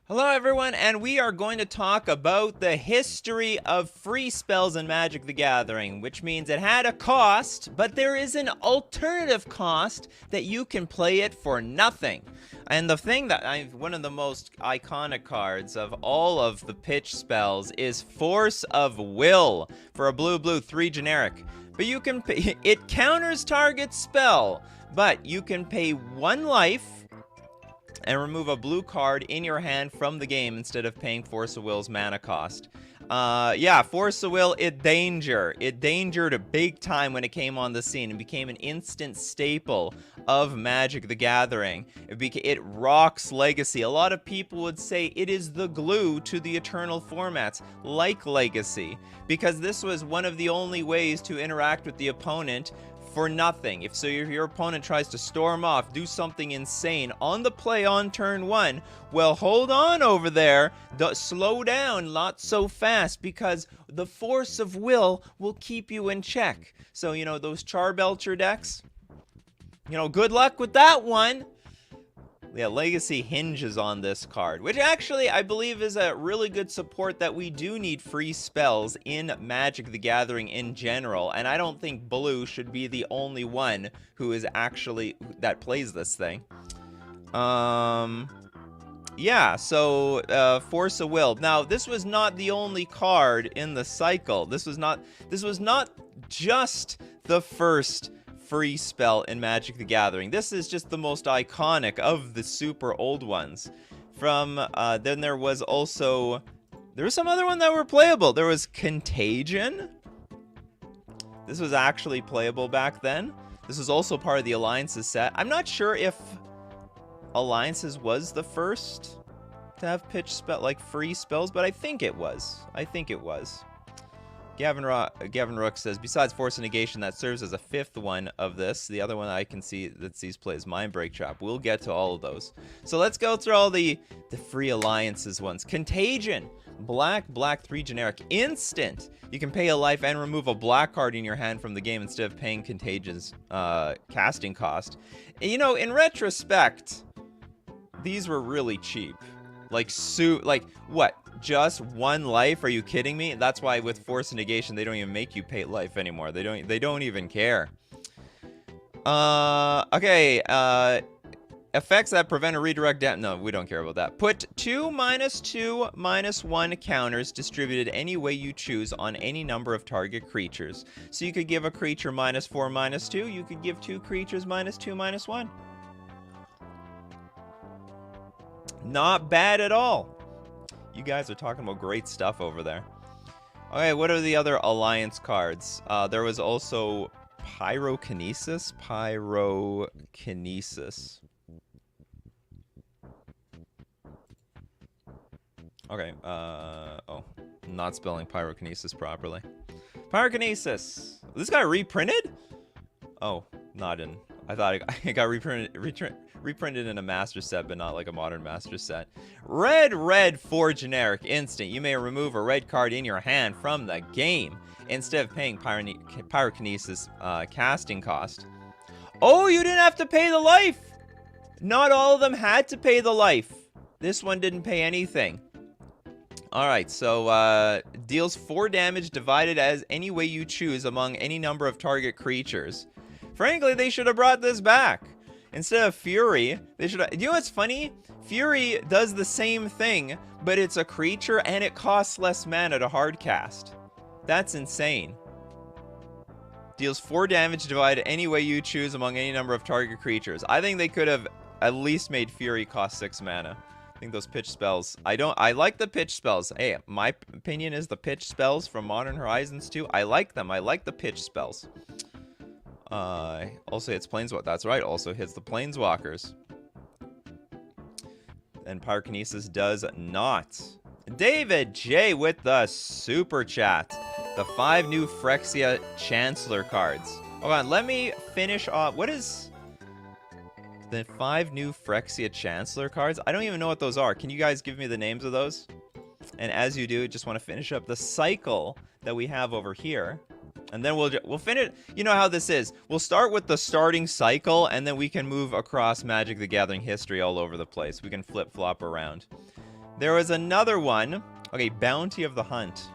Hello everyone, and we are going to talk about the history of free spells in Magic the Gathering, which means it had a cost, but there is an alternative cost that you can play it for nothing. And the thing that one of the most iconic cards of all of the pitch spells is Force of Will for a blue 3 generic. But you can pay, it counters target spell, but you can pay 1 life and remove a blue card in your hand from the game instead of paying Force of Will's mana cost. Yeah, Force of Will, it dangered a big time when it came on the scene and became an instant staple of Magic the Gathering. It rocks Legacy. A lot of people would say it is the glue to the Eternal formats, like Legacy, because this was one of the only ways to interact with the opponent for nothing. If your opponent tries to storm off, do something insane on the play on turn 1, well, hold on over there, slow down, not so fast, because the Force of Will keep you in check. So, you know, those Charbelcher decks, you know, good luck with that one. Yeah, Legacy hinges on this card, which actually I believe is a really good support that we do need free spells in Magic the Gathering in general, and I don't think blue should be the only one who is actually that plays this thing. Yeah, so Force of Will. Now, this was not the only card in the cycle. This was not just the first free spell in Magic the Gathering. This is just the most iconic of the super old ones. From then there was some other one that were playable. There was Contagion. This was actually playable back then. This was also part of the Alliances set. I'm not sure if Alliances was the first to have pitch spell like free spells, but I think it was. Gavin Rook says, besides Force of Negation, that serves as a 5th one of this. The other one I can see that sees play is Mind Break Trap. We'll get to all of those. So let's go through all the free Alliances ones. Contagion. Black 3 generic. Instant. You can pay a life and remove a black card in your hand from the game instead of paying Contagion's casting cost. And, you know, in retrospect, these were really cheap. Like what? Just 1 life? Are you kidding me? That's why with Force of Negation, they don't even make you pay life anymore. They don't even care. Okay. Effects that prevent a redirect down. No, we don't care about that. Put 2 -2/-1 counters distributed any way you choose on any number of target creatures. So you could give a creature -4/-2. You could give 2 creatures -2/-1. Not bad at all. You guys are talking about great stuff over there. Okay, what are the other Alliance cards? There was also Pyrokinesis. Okay, oh, not spelling Pyrokinesis properly. Pyrokinesis. This got reprinted? Oh, not in. I thought it got reprinted in a master set, but not like a modern master set. Red 4 generic instant. You may remove a red card in your hand from the game instead of paying Pyrokinesis casting cost. Oh, you didn't have to pay the life. Not all of them had to pay the life. This one didn't pay anything. Alright, so deals 4 damage divided as any way you choose among any number of target creatures. Frankly, they should have brought this back. Instead of Fury, they should have... You know what's funny? Fury does the same thing, but it's a creature and it costs less mana to hardcast. That's insane. Deals 4 damage divided any way you choose among any number of target creatures. I think they could have at least made Fury cost 6 mana. I think those pitch spells... I like the pitch spells. Hey, my opinion is the pitch spells from Modern Horizons 2. I like them. I like the pitch spells. Also hits Planeswalkers. That's right, also hits the Planeswalkers. And Pyrokinesis does not. David J with the super chat. The 5 new Phyrexia Chancellor cards. Hold on, let me finish off. What is the 5 new Phyrexia Chancellor cards? I don't even know what those are. Can you guys give me the names of those? And as you do, just want to finish up the cycle that we have over here. And then we'll finish. You know how this is. We'll start with the starting cycle, and then we can move across Magic the Gathering history all over the place. We can flip-flop around. There was another one. Okay, Bounty of the Hunt.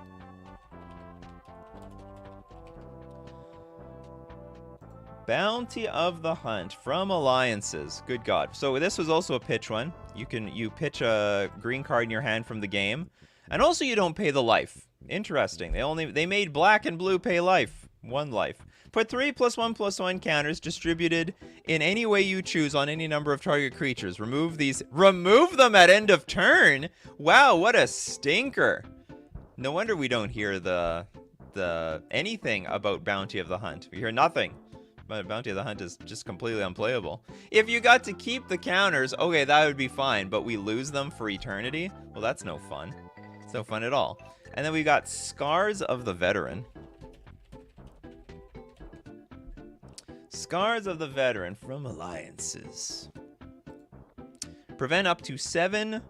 Bounty of the Hunt from Alliances. Good God. So this was also a pitch one. You pitch a green card in your hand from the game. And also you don't pay the life. Interesting. They made black and blue pay life. 1 life. Put 3+1/+1 counters distributed in any way you choose on any number of target creatures. Remove them at end of turn. Wow, what a stinker. No wonder we don't hear the anything about Bounty of the Hunt. We hear nothing. But Bounty of the Hunt is just completely unplayable. If you got to keep the counters, okay, that would be fine. But we lose them for eternity? Well, that's no fun. It's no fun at all. And then we got Scars of the Veteran. Scars of the Veteran from Alliances. Prevent up to 7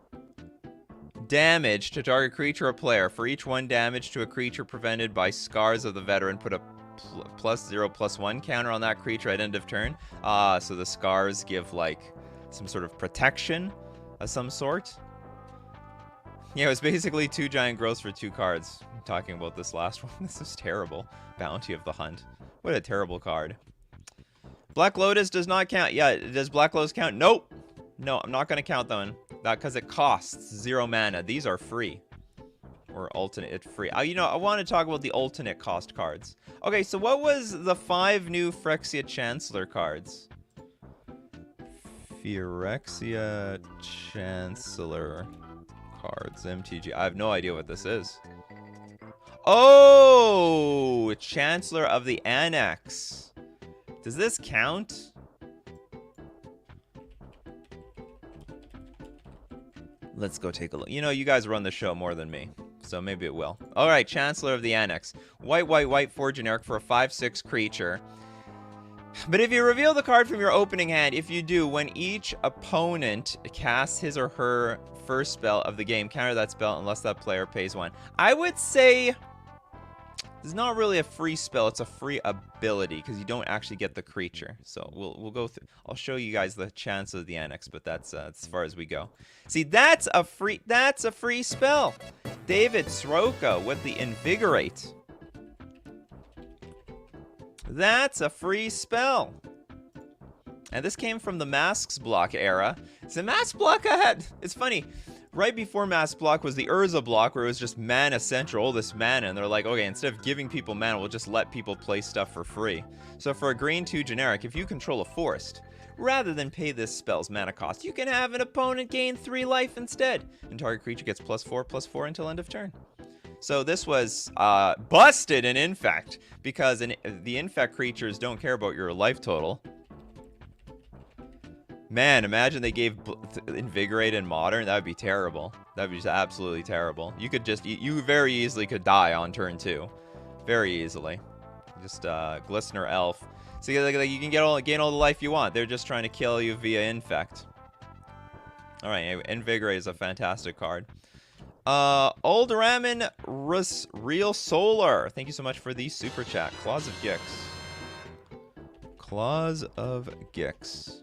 damage to target creature or player. For each 1 damage to a creature prevented by Scars of the Veteran, put a +0/+1 counter on that creature at end of turn. So the scars give like some sort of protection of some sort. Yeah, it was basically 2 giant growths for 2 cards. I'm talking about this last one. This is terrible. Bounty of the Hunt. What a terrible card. Black Lotus does not count. Yeah, does Black Lotus count? Nope. No, I'm not going to count that one. That because it costs 0 mana. These are free. Or alternate free. You know, I want to talk about the alternate cost cards. Okay, so what was the 5 new Phyrexia Chancellor cards? Phyrexia Chancellor cards, MTG. I have no idea what this is. Oh, Chancellor of the Annex. Does this count? Let's go take a look. You know, you guys run the show more than me, so maybe it will. All right, Chancellor of the Annex. White, 4 generic for a 5/6 creature. But if you reveal the card from your opening hand, if you do, when each opponent casts his or her first spell of the game, counter that spell unless that player pays 1. I would say it's not really a free spell, it's a free ability because you don't actually get the creature. So we'll go through. I'll show you guys the chance of the Annex, but that's as far as we go. See, that's a free spell. David Sroka with the Invigorate. That's a free spell. And this came from the Masks block era. So Mask block it's funny. Right before Mask block was the Urza block where it was just mana central, all this mana, and they're like, okay, instead of giving people mana, we'll just let people play stuff for free. So for a green 2 generic, if you control a forest, rather than pay this spell's mana cost, you can have an opponent gain 3 life instead. And target creature gets +4/+4 until end of turn. So this was busted in Infect, because the Infect creatures don't care about your life total. Man, imagine they gave Invigorate in Modern. That would be terrible. That would be just absolutely terrible. You could just, you very easily could die on turn 2. Very easily. Just Glistener Elf. So you can gain all the life you want. They're just trying to kill you via Infect. Alright, anyway, Invigorate is a fantastic card. Old Ramen Real Solar. Thank you so much for the super chat. Claws of Gix. Claws of Gix.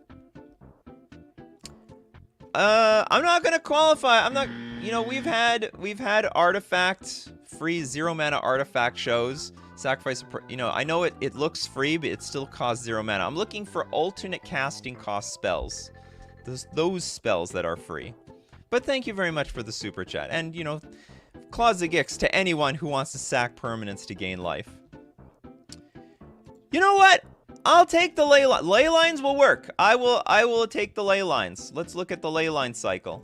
I'm not gonna qualify. I'm not. You know, we've had artifact free 0 mana artifact shows. Sacrifice. You know, I know it looks free, but it still costs 0 mana. I'm looking for alternate casting cost spells. Those spells that are free. But thank you very much for the super chat. And you know, Claws of Gix to anyone who wants to sack permanents to gain life. You know what? I'll take the ley lines. Ley lines will work. I will take the ley lines. Let's look at the ley line cycle.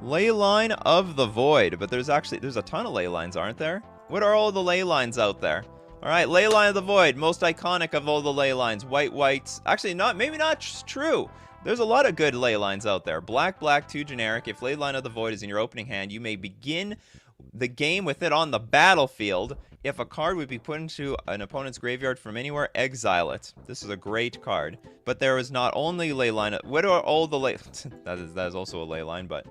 Ley line of the Void. But there's a ton of ley lines, aren't there? What are all the ley lines out there? All right, Ley Line of the Void, most iconic of all the ley lines. White. Actually, maybe not true. There's a lot of good ley lines out there. Black, 2 generic. If Ley Line of the Void is in your opening hand, you may begin the game with it on the battlefield. If a card would be put into an opponent's graveyard from anywhere, exile it. This is a great card. But there is not only Ley Line. What are all the ley... that is also a ley line, but...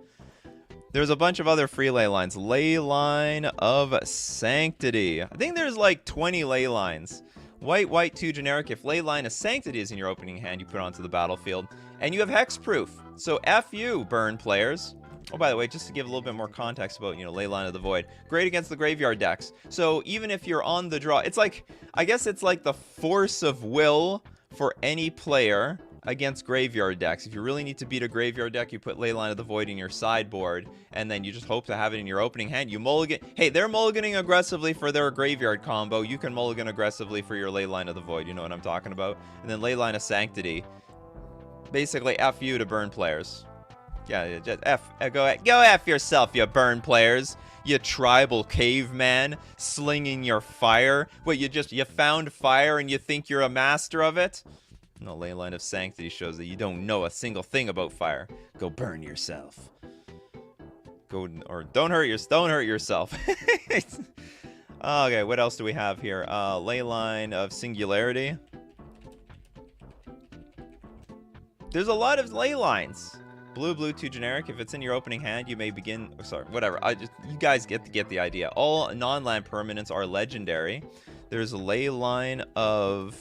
there's a bunch of other free ley lines. Ley Line of Sanctity. I think there's like 20 ley lines. White, 2 generic. If Ley Line of Sanctity is in your opening hand, you put it onto the battlefield. And you have hexproof. So F you, burn players. Oh, by the way, just to give a little bit more context about, you know, Leyline of the Void. Great against the graveyard decks. So even if you're on the draw, it's like, I guess it's like the force of will for any player against graveyard decks. If you really need to beat a graveyard deck, you put Leyline of the Void in your sideboard, and then you just hope to have it in your opening hand. You mulligan. Hey, they're mulliganing aggressively for their graveyard combo. You can mulligan aggressively for your Leyline of the Void. You know what I'm talking about? And then Leyline of Sanctity. Basically, F you to burn players. Yeah, just go F yourself, you burn players. You tribal caveman slinging your fire. What, you found fire and you think you're a master of it? No, Leyline of Sanctity shows that you don't know a single thing about fire. Go burn yourself. Don't hurt yourself. Okay, what else do we have here? Leyline of Singularity. There's a lot of ley lines. Blue, 2 generic. If it's in your opening hand, you may begin... Oh, sorry, whatever. You guys get the idea. All non-land permanents are legendary. There's a ley line of...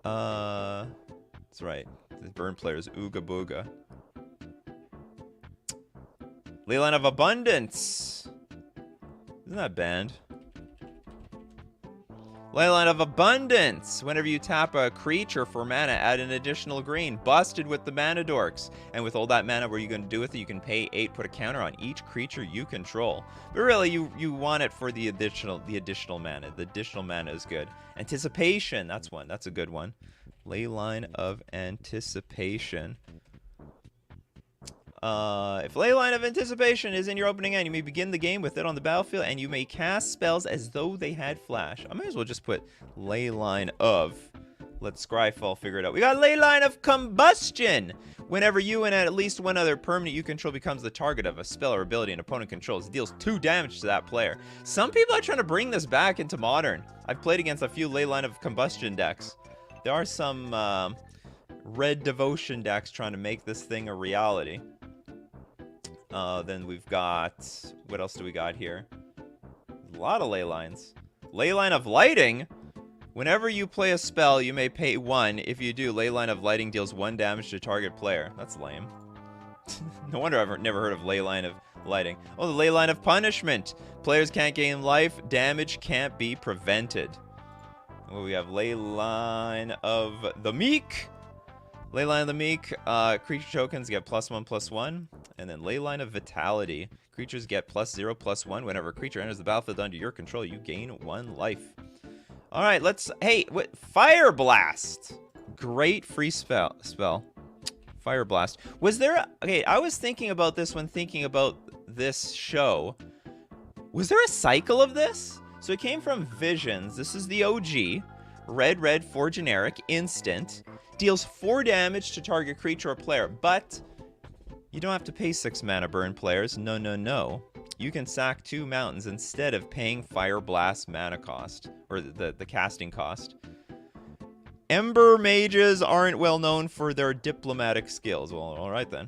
That's right. The burn players, Ooga Booga. Leyline of Abundance. Isn't that banned? Leyline of Abundance. Whenever you tap a creature for mana, add an additional green. Busted with the mana dorks. And with all that mana, what are you going to do with it? You can pay 8, put a counter on each creature you control. But really, you want it for the additional mana. The additional mana is good. Anticipation. That's one. That's a good one. Leyline of Anticipation. If Leyline of Anticipation is in your opening hand, you may begin the game with it on the battlefield, and you may cast spells as though they had flash. I might as well just put Leyline of. Let Scryfall figure it out. We got Leyline of Combustion. Whenever you and at least one other permanent you control becomes the target of a spell or ability an opponent controls, it deals 2 damage to that player. Some people are trying to bring this back into Modern. I've played against a few Leyline of Combustion decks. There are some Red Devotion decks trying to make this thing a reality. Then we've got... What else do we got here? A lot of ley lines. Leyline of Lighting? Whenever you play a spell, you may pay 1. If you do, Leyline of Lighting deals 1 damage to target player. That's lame. No wonder I've never heard of Leyline of Lighting. Oh, the Leyline of Punishment. Players can't gain life. Damage can't be prevented. Well, we have Leyline of the Meek. Leyline of the Meek, creature tokens get +1/+1. And then Leyline of Vitality. Creatures get +0/+1. Whenever a creature enters the battlefield under your control, you gain 1 life. Alright, hey, Fire Blast. Great free spell. Fire Blast. Was there... Okay, I was thinking about this when thinking about this show. Was there a cycle of this? So it came from Visions. This is the OG. Red, 4 generic, instant. Deals 4 damage to target creature or player, but you don't have to pay 6 mana burn players. No. You can sack 2 mountains instead of paying Fire Blast mana cost, or the casting cost. Ember mages aren't well known for their diplomatic skills. Well, alright then.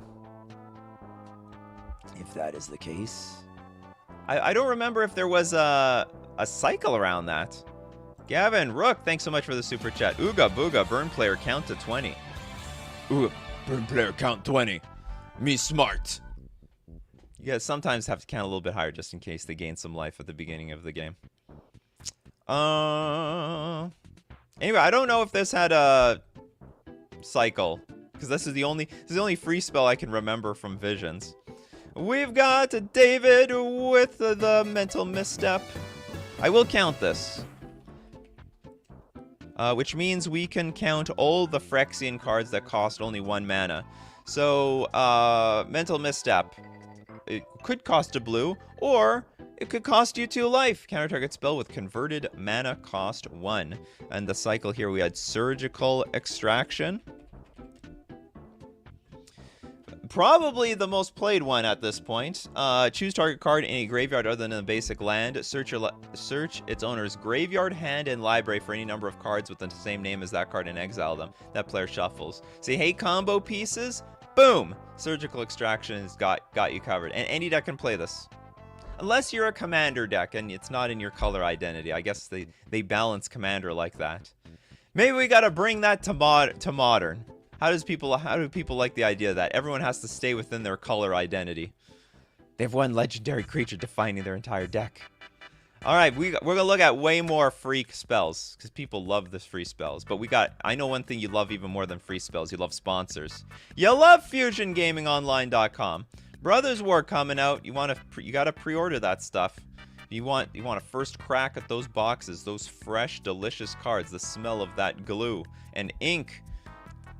If that is the case. I don't remember if there was a cycle around that. Gavin, Rook, thanks so much for the super chat. Ooga Booga, burn player count to 20. Ooga, burn player count 20. Me smart. You guys sometimes have to count a little bit higher just in case they gain some life at the beginning of the game. Anyway, I don't know if this had a cycle, because this is the only free spell I can remember from Visions. We've got David with the mental misstep. I will count this. Which means we can count all the Phyrexian cards that cost only 1 mana. So, Mental Misstep. It could cost a blue, or it could cost you 2 life. Counter target spell with converted mana cost 1. And the cycle here, we had Surgical Extraction. Probably the most played one at this point. Choose target card in a graveyard other than a basic land. Search its owner's graveyard, hand, and library for any number of cards with the same name as that card and exile them. That player shuffles. Say, hey, combo pieces. Boom! Surgical Extraction has got you covered. And any deck can play this. Unless you're a commander deck and it's not in your color identity. I guess they balance commander like that. Maybe we gotta bring that to modern. How do people like the idea that everyone has to stay within their color identity? They have one legendary creature defining their entire deck. All right, we're going to look at way more free spells because people love this free spells. But I know one thing you love even more than free spells. You love sponsors. You love FusionGamingOnline.com. Brothers War coming out. You got to pre-order that stuff. You want a first crack at those boxes, those fresh, delicious cards, the smell of that glue and ink.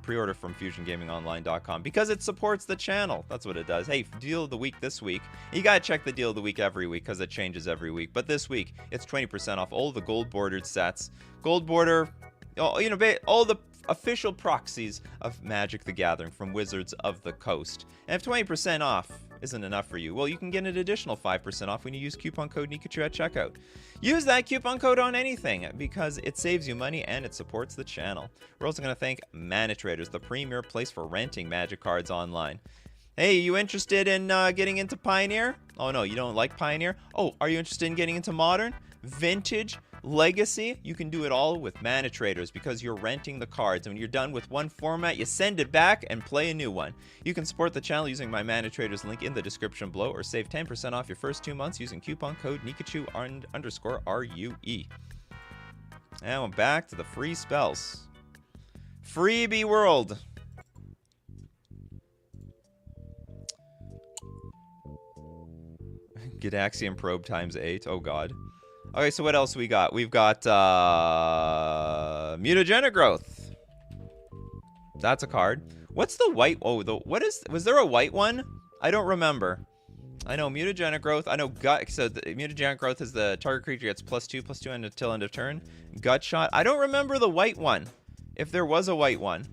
Pre-order from FusionGamingOnline.com because it supports the channel. That's what it does. Hey, deal of the week this week. You gotta check the deal of the week every week because it changes every week. But this week, it's 20% off all the gold bordered sets. Gold border, all the official proxies of Magic the Gathering from Wizards of the Coast. And if 20% off isn't enough for you, well, you can get an additional 5% off when you use coupon code Nikachu at checkout. Use that coupon code on anything because it saves you money and it supports the channel. We're also going to thank Mana Traders, the premier place for renting Magic cards online. Hey, you interested in getting into Pioneer? Oh, no, you don't like Pioneer? Oh, are you interested in getting into Modern, Vintage, Legacy? You can do it all with Mana Traders because you're renting the cards. And when you're done with one format, you send it back and play a new one. You can support the channel using my Mana Traders link in the description below or save 10% off your first 2 months using coupon code Nikachu_RUE. And we're back to the free spells. Freebie World. Gadaxian Probe times 8. Oh, God. Okay, so what else we got? We've got Mutagenic Growth. That's a card. What's the white? Oh, was there a white one? I don't remember. I know Mutagenic Growth. I know Gut. So the Mutagenic Growth is the target creature gets +2/+2 until end of turn. Gut Shot. I don't remember the white one. If there was a white one.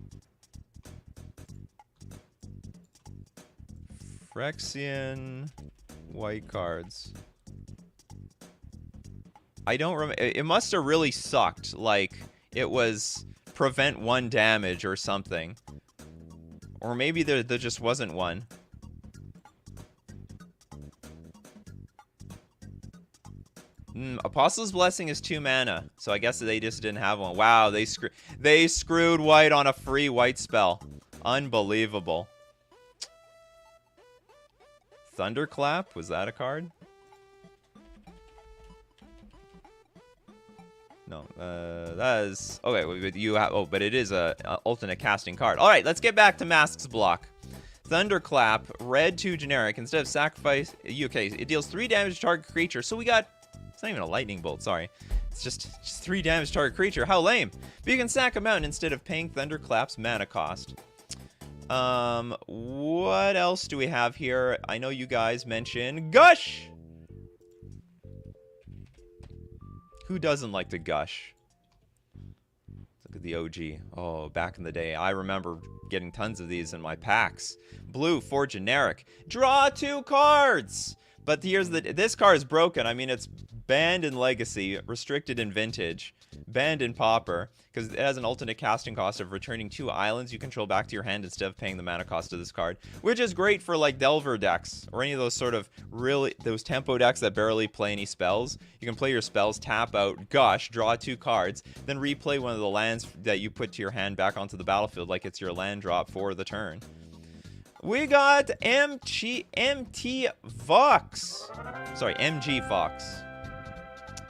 Phyrexian white cards. I don't remember. It must have really sucked. Like, it was prevent 1 damage or something. Or maybe there just wasn't one. Apostle's Blessing is 2 mana. So I guess they just didn't have one. Wow, they screwed white on a free white spell. Unbelievable. Thunderclap? Was that a card? No, that is okay. But you have but it is a alternate casting card. All right, let's get back to Mask's block. Thunderclap, red 2 generic. Instead of sacrifice, okay, it deals 3 damage to target creature. So we got, it's not even a lightning bolt. Sorry, it's just 3 damage to target creature. How lame! But you can sack a mountain instead of paying Thunderclap's mana cost. What else do we have here? I know you guys mentioned Gush. Who doesn't like to gush? Look at the OG. Oh, back in the day. I remember getting tons of these in my packs. Blue, 4 generic. Draw 2 cards! But here's this card is broken. I mean, it's banned in Legacy, restricted in Vintage, banned in Pauper, because it has an alternate casting cost of returning 2 islands you control back to your hand instead of paying the mana cost of this card, which is great for like Delver decks or any of those sort of those tempo decks that barely play any spells. You can play your spells, tap out, gush, draw 2 cards, then replay one of the lands that you put to your hand back onto the battlefield like it's your land drop for the turn. We got MG Fox. Sorry, MG Fox.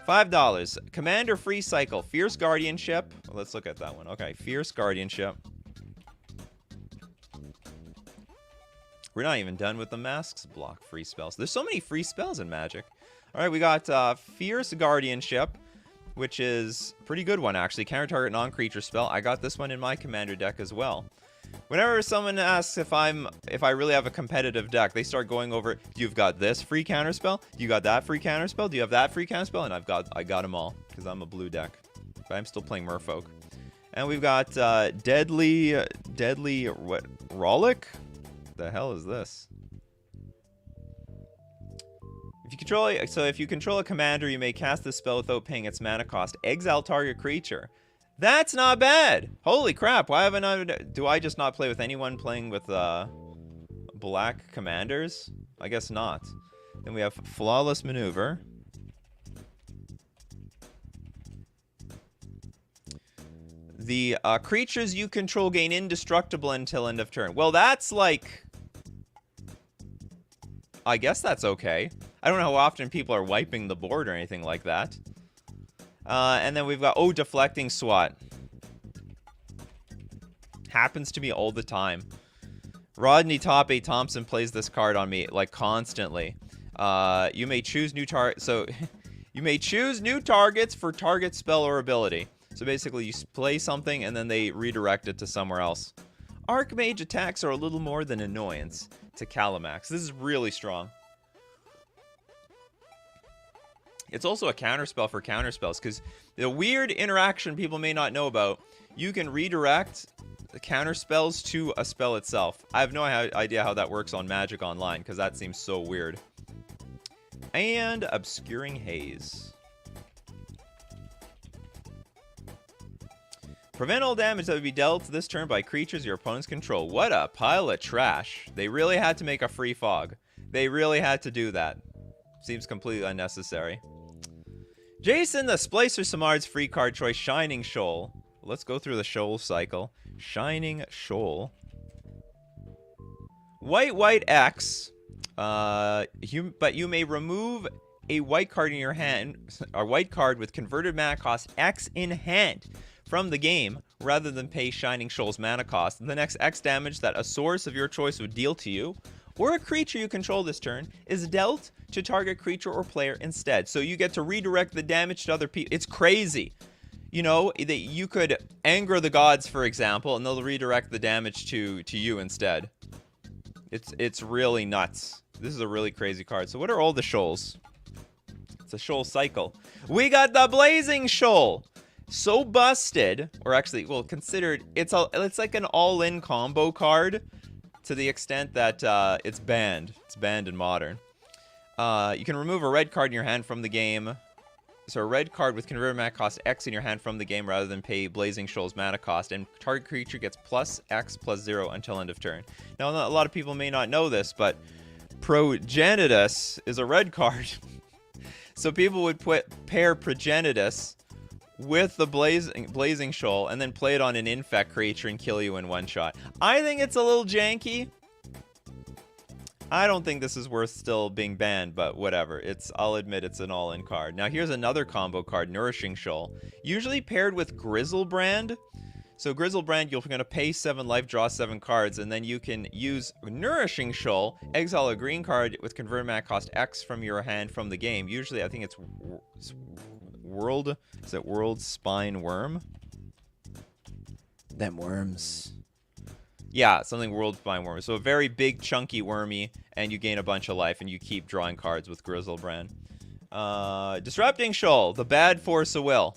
$5. Commander Free Cycle. Fierce Guardianship. Well, let's look at that one. Okay, Fierce Guardianship. We're not even done with the Masks block free spells. There's so many free spells in Magic. All right, we got Fierce Guardianship, which is a pretty good one, actually. Counter target non-creature spell. I got this one in my Commander deck as well. Whenever someone asks if I really have a competitive deck, they start going over, you've got this free counterspell, you got that free counterspell, do you have that free counterspell? And I got them all, because I'm a blue deck. But I'm still playing Merfolk. And we've got Deadly what, Rollick? The hell is this? If you control a commander, you may cast this spell without paying its mana cost. Exile target creature. That's not bad. Holy crap. Why haven't I... Do I just not play with anyone playing with black commanders? I guess not. Then we have Flawless The creatures you control gain indestructible until end of turn. Well, that's like... I guess that's okay. I don't know how often people are wiping the board or anything like that. And then we've got, oh, deflecting SWAT. Happens to me all the time. Rodney Top 8 Thompson plays this card on me, like, constantly. You may choose new you may choose new targets for target spell or ability. So basically, you play something, and then they redirect it to somewhere else. Archmage attacks are a little more than annoyance to Calamax. This is really strong. It's also a counterspell for counterspells, because the weird interaction people may not know about, you can redirect the counterspells to a spell itself. I have no idea how that works on Magic Online, because that seems so weird. And Obscuring Haze. Prevent all damage that would be dealt this turn by creatures your opponents control. What a pile of trash. They really had to make a free fog. They really had to do that. Seems completely unnecessary. Jason the Splicer Samard's free card choice, Shining Shoal. Let's go through the Shoal cycle. Shining Shoal. White X. But you may remove a white card in your hand, a white card with converted mana cost X in hand from the game, rather than pay Shining Shoal's mana cost. The next X damage that a source of your choice would deal to you, or a creature you control this turn, is dealt to target creature or player instead. So you get to redirect the damage to other people. It's crazy. You know, that you could anger the gods, for example, and they'll redirect the damage to you instead. It's really nuts. This is a really crazy card. So what are all the shoals? It's a shoal cycle. We got the Blazing Shoal. So busted, or actually, well, considered, it's like an all-in combo card to the extent that it's banned. It's banned in Modern. You can remove a red card in your hand from the game. So a red card with converted mana cost X in your hand from the game rather than pay Blazing Shoal's mana cost, and target creature gets plus X plus 0 until end of turn. Now, a lot of people may not know this, but Progenitus is a red card. So people would pair Progenitus with the Blazing Shoal and then play it on an infect creature and kill you in one shot. I think it's a little janky. I don't think this is worth still being banned, but whatever. I'll admit it's an all-in card. Now here's another combo card, Nourishing Shoal. Usually paired with Grizzlebrand. So Grizzlebrand, you're going to pay 7 life, draw 7 cards, and then you can use Nourishing Shoal, exile a green card with converted mana cost X from your hand from the game. Usually, I think it's World Spine Worm? Them worms. Yeah, something World Spine Worm. So a very big, chunky wormy, and you gain a bunch of life, and you keep drawing cards with Grizzlebrand. Disrupting Shoal, the bad force of will.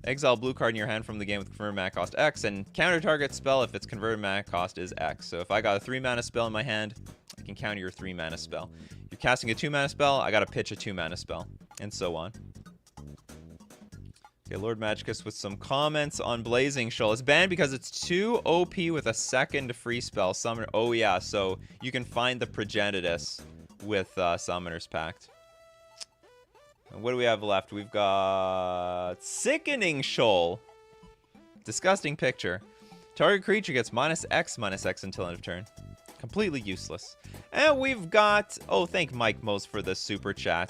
Exile blue card in your hand from the game with converted mana cost X, and counter target spell if its converted mana cost is X. So if I got a 3 mana spell in my hand, I can counter your 3 mana spell. You're casting a 2 mana spell, I gotta pitch a 2 mana spell, and so on. Okay, Lord Magicus with some comments on Blazing Shoal. It's banned because it's too OP with a second free spell. Summoner. Oh yeah, so you can find the Progenitus with Summoner's Pact. And what do we have left? We've got Sickening Shoal. Disgusting picture. Target creature gets -X until end of turn. Completely useless. And we've got... Oh, thank Mike Mose for the super chat.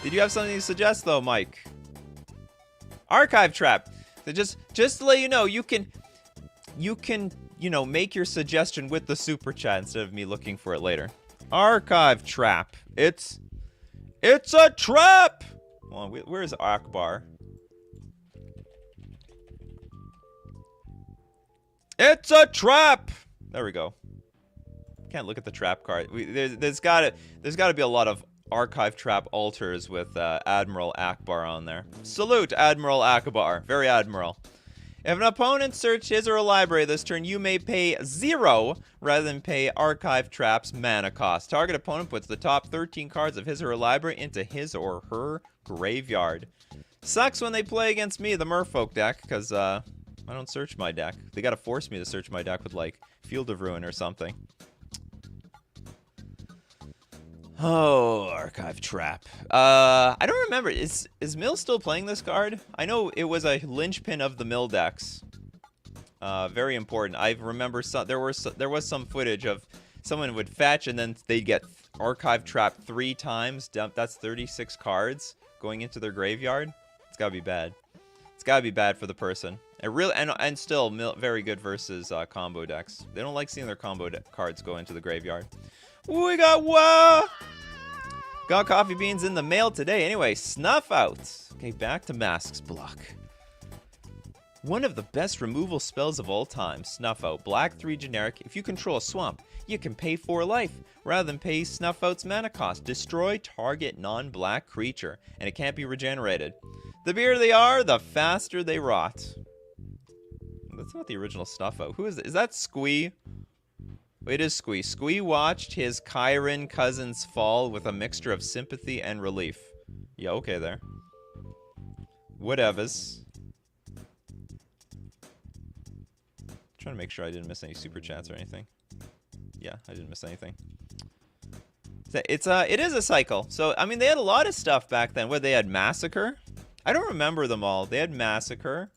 Did you have something to suggest, though, Mike? Archive Trap. So just to let you know, you can, you know, make your suggestion with the super chat instead of me looking for it later. Archive Trap. It's a trap! Well, where's Akbar? It's a trap! There we go. Can't look at the trap card. There's gotta be a lot of Archive Trap altars with Admiral Akbar on there. Salute, Admiral Akbar. Very admiral. If an opponent searched his or her library this turn, you may pay 0 rather than pay Archive Trap's mana cost. Target opponent puts the top 13 cards of his or her library into his or her graveyard. Sucks when they play against me, the Merfolk deck, because I don't search my deck. They gotta force me to search my deck with, like, Field of Ruin or something. Oh, Archive Trap. I don't remember. Is Mill still playing this card? I know it was a linchpin of the Mill decks. Very important. I remember there was some footage of someone would fetch and then they'd get Archive Trap 3 times. That's 36 cards going into their graveyard. It's gotta be bad. It's gotta be bad for the person. And still very good versus combo decks. They don't like seeing their combo cards go into the graveyard. We got coffee beans in the mail today. Anyway, Snuff Out. Okay, back to Masks block. One of the best removal spells of all time, Snuff Out. Black 3 generic. If you control a swamp, you can pay 4 life rather than pay Snuff Out's mana cost. Destroy target non-black creature, and it can't be regenerated. The bigger they are, the faster they rot. That's not the original Snuff Out. Who is it? Is that Squee? It is Squee. Squee watched his Chiron cousins fall with a mixture of sympathy and relief. Yeah, okay there. Whatevers. Trying to make sure I didn't miss any super chats or anything. Yeah, I didn't miss anything. It is a cycle. So, I mean, they had a lot of stuff back then. What, they had Massacre? I don't remember them all. They had Massacre.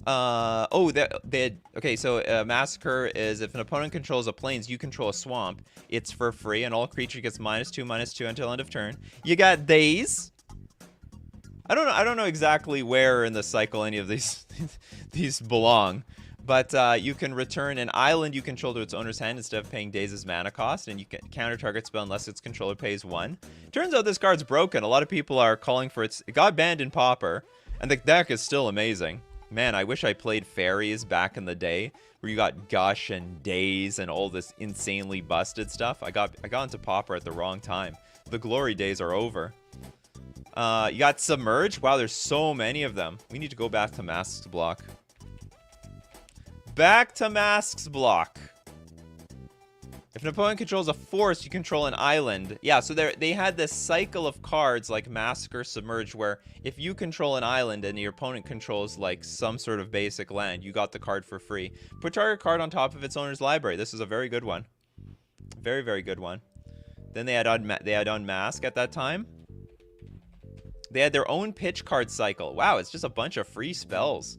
Okay, so Massacre is if an opponent controls a plains, you control a swamp. It's for free, and all creature gets -2/-2 until end of turn. You got Daze. I don't know exactly where in the cycle any of these these belong, but you can return an island you control to its owner's hand instead of paying Daze's mana cost, and you can counter target spell unless its controller pays 1. Turns out this card's broken. A lot of people are calling for it got banned in Pauper, and the deck is still amazing. Man, I wish I played fairies back in the day, where you got Gush and Daze and all this insanely busted stuff. I got into Pauper at the wrong time. The glory days are over. You got Submerge. Wow, there's so many of them. We need to go back to Masks block. Back to Masks block. If an opponent controls a forest, you control an island. Yeah, so they had this cycle of cards like Massacre, Submerge, where if you control an island and your opponent controls like some sort of basic land, you got the card for free. Put target card on top of its owner's library. This is a very good one. Very, very good one. Then they had Unmask at that time. They had their own pitch card cycle. Wow, it's just a bunch of free spells.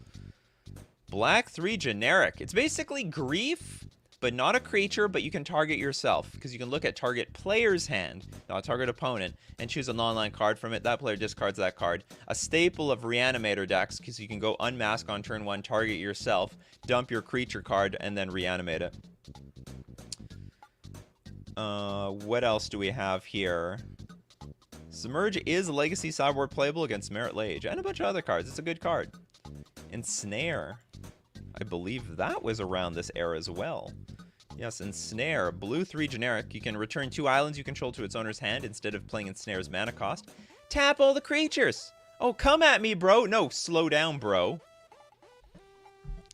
Black 3 generic. It's basically Grief, but not a creature, but you can target yourself, because you can look at target player's hand, not target opponent, and choose a non-land card from it. That player discards that card. A staple of Reanimator decks, because you can go unmask on turn 1, target yourself, dump your creature card, and then reanimate it. What else do we have here? Submerge is Legacy sideboard playable against Merit Lage, and a bunch of other cards. It's a good card. Ensnare. I believe that was around this era as well. Yes, Ensnare. Blue 3 generic. You can return 2 islands you control to its owner's hand instead of playing Ensnare's mana cost. Tap all the creatures! Oh, come at me, bro! No, slow down, bro.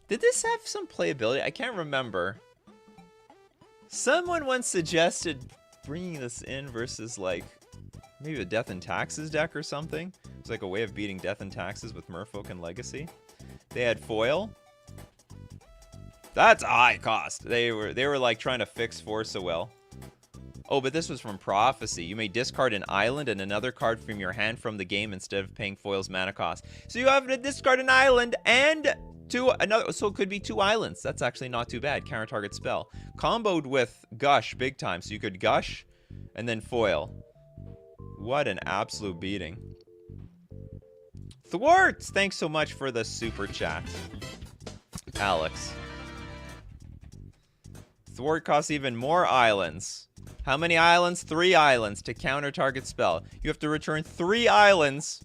Did this have some playability? I can't remember. Someone once suggested bringing this in versus, like, maybe a Death and Taxes deck or something. It's like a way of beating Death and Taxes with Merfolk and Legacy. They had Foil. That's a high cost. They were like trying to fix Force well. Oh, but this was from Prophecy. You may discard an island and another card from your hand from the game instead of paying Foil's mana cost. So you have to discard an island and another. So it could be 2 islands. That's actually not too bad. Counter target spell. Comboed with Gush big time. So you could Gush and then Foil. What an absolute beating. Thwarts! Thanks so much for the super chat, Alex. Thwart costs even more islands. How many islands? 3 islands to counter target spell. You have to return 3 islands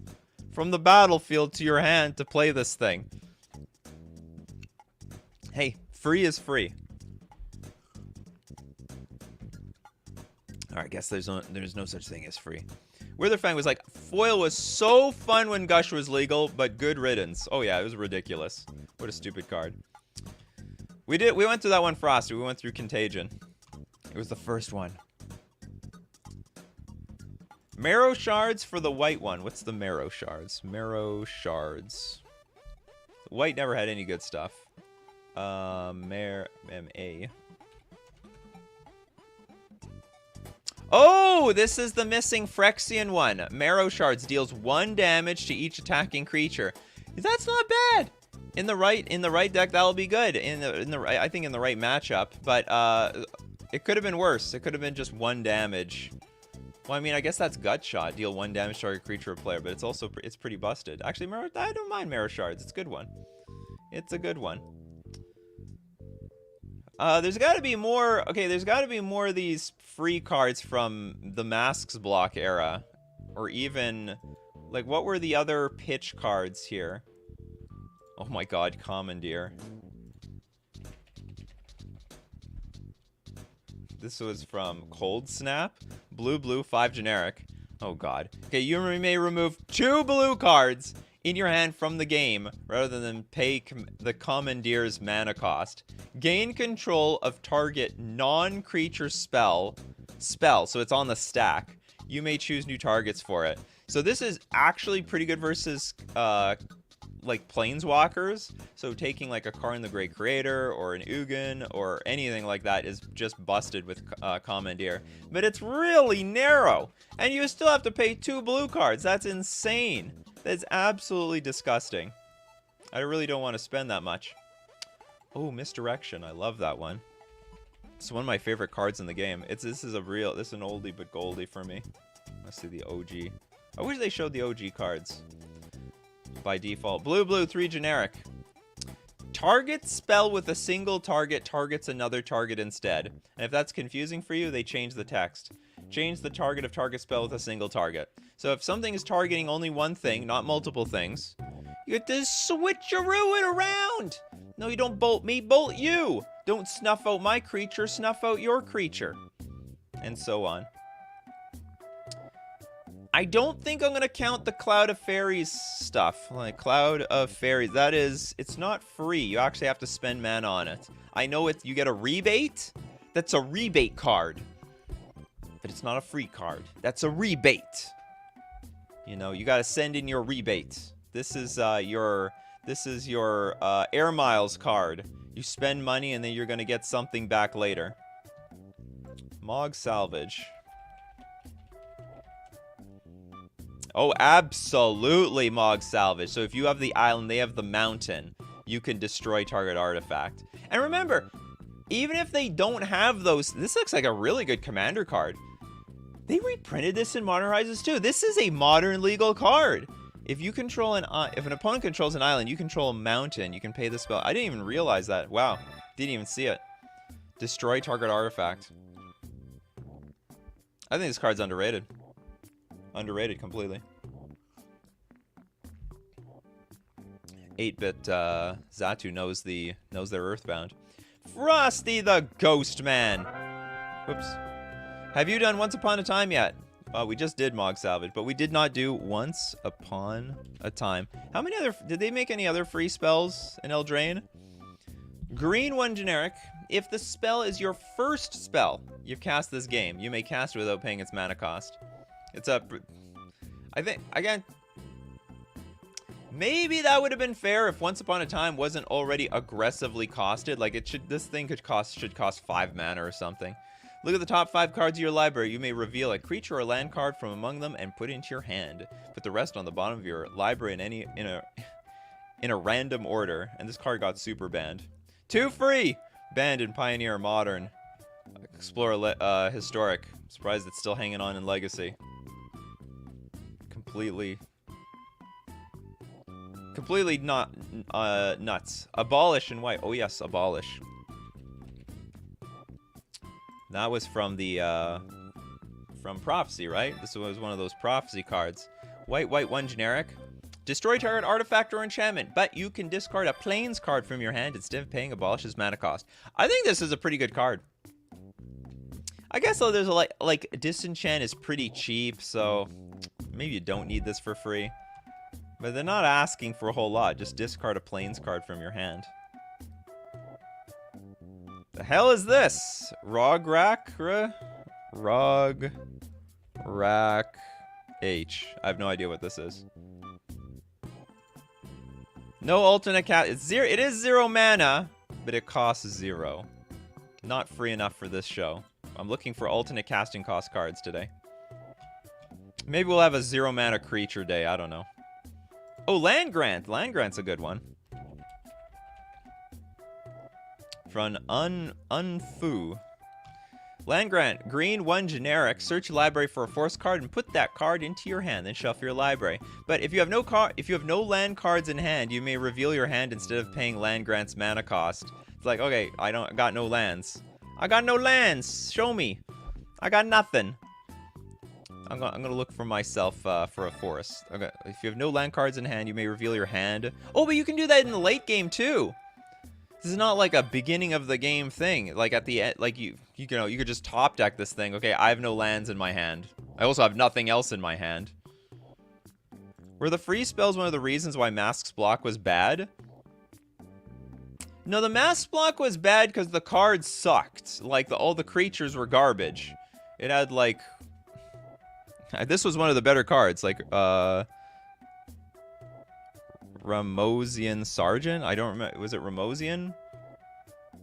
from the battlefield to your hand to play this thing. Hey, free is free. Alright, I guess there's no such thing as free. Witherfang was like, Foil was so fun when Gush was legal, but good riddance. Oh yeah, it was ridiculous. What a stupid card. We went through that one, Frosty. We went through Contagion. It was the first one. Marrow Shards for the white one. What's the Marrow Shards? Marrow Shards. White never had any good stuff. M-A. Oh, this is the missing Phyrexian one. Marrow Shards deals 1 damage to each attacking creature. That's not bad. In the right deck, that'll be good. I think in the right matchup, but it could have been worse. It could have been just 1 damage. Well, I mean, I guess that's Gut Shot. Deal 1 damage to target creature or player, but it's also pretty busted. Actually, I don't mind Marrow Shards. It's a good one. It's a good one. There's got to be more. Okay, there's got to be more of these free cards from the Masks block era, or even like what were the other pitch cards here? Oh my God, Commandeer. This was from Cold Snap. Blue, 5 generic. Oh God. Okay, you may remove 2 blue cards in your hand from the game rather than pay the Commandeer's mana cost. Gain control of target non-creature spell, so it's on the stack. You may choose new targets for it. So this is actually pretty good versus like planeswalkers. So taking like a Karn the Great Creator or an Ugin or anything like that is just busted with Commandeer. But it's really narrow, and you still have to pay 2 blue cards. That's insane. That's absolutely disgusting. I really don't want to spend that much. Oh, Misdirection. I love that one. It's one of my favorite cards in the game. This is an oldie but goldie for me. Let's see the OG. I wish they showed the OG cards. By default. Blue, 3 generic. Target spell with a single target targets another target instead. And if that's confusing for you, they change the text. Change the target of target spell with a single target. So if something is targeting only one thing, not multiple things, you have to switcheroo it around. No, you don't bolt me, bolt you. Don't snuff out my creature, snuff out your creature. And so on. I don't think I'm going to count the Cloud of Fairies stuff. Like, Cloud of Fairies, it's not free. You actually have to spend mana on it. I know you get a rebate. That's a rebate card. But it's not a free card. That's a rebate. You know, you got to send in your rebate. This is your Air Miles card. You spend money and then you're going to get something back later. Mog Salvage. Oh, absolutely Mog Salvage. So if you have the island, they have the mountain. You can destroy target artifact. And remember, even if they don't have those, this looks like a really good commander card. They reprinted this in Modern Horizons too. This is a modern legal card. If you control if an opponent controls an island, you control a mountain. You can pay the spell. I didn't even realize that. Wow, didn't even see it. Destroy target artifact. I think this card's underrated. Underrated completely. 8-bit Zatu knows their Earthbound. Frosty the Ghost Man. Whoops. Have you done Once Upon a Time yet? We just did Mog Salvage, but we did not do Once Upon a Time. How many other... Did they make any other free spells in Eldraine? Green 1 generic. If the spell is your first spell you've cast this game, you may cast it without paying its mana cost. It's a... I think, again... Maybe that would have been fair if Once Upon a Time wasn't already aggressively costed. Like, this thing should cost 5 mana or something. Look at the top 5 cards of your library. You may reveal a creature or land card from among them and put it into your hand. Put the rest on the bottom of your library in a random order. And this card got super banned. 2 free! Banned in Pioneer, Modern, Explorer, Historic. Surprised it's still hanging on in Legacy. Completely not nuts. Abolish in white. Oh yes, abolish. That was from the from Prophecy, right? This was one of those Prophecy cards. White 1 generic. Destroy target artifact or enchantment, but you can discard a Plains card from your hand instead of paying Abolish's mana cost. I think this is a pretty good card. I guess though there's a like Disenchant is pretty cheap, so maybe you don't need this for free. But they're not asking for a whole lot. Just discard a Plains card from your hand. The hell is this? Rograk H. I have no idea what this is. No alternate cat. It's 0. It is 0 mana, but it costs 0. Not free enough for this show. I'm looking for alternate casting cost cards today. Maybe we'll have a 0 mana creature day. I don't know. Oh, Land Grant. Land Grant's a good one. From Unfu. Land Grant, green, 1 generic. Search your library for a force card and put that card into your hand. Then shuffle your library. But if you have no land cards in hand, you may reveal your hand instead of paying Land Grant's mana cost. It's like, okay, I got no lands. I got no lands. Show me. I got nothing. I'm gonna look for myself for a forest. Okay, if you have no land cards in hand, you may reveal your hand. Oh, but you can do that in the late game too. This is not like a beginning of the game thing. Like at the end, like you could just top deck this thing. Okay, I have no lands in my hand. I also have nothing else in my hand. Were the free spells one of the reasons why Mask's block was bad? No, the Mask's block was bad because the cards sucked. Like all the creatures were garbage. It had like. This was one of the better cards, like, Ramosian Sergeant? I don't remember. Was it Ramosian?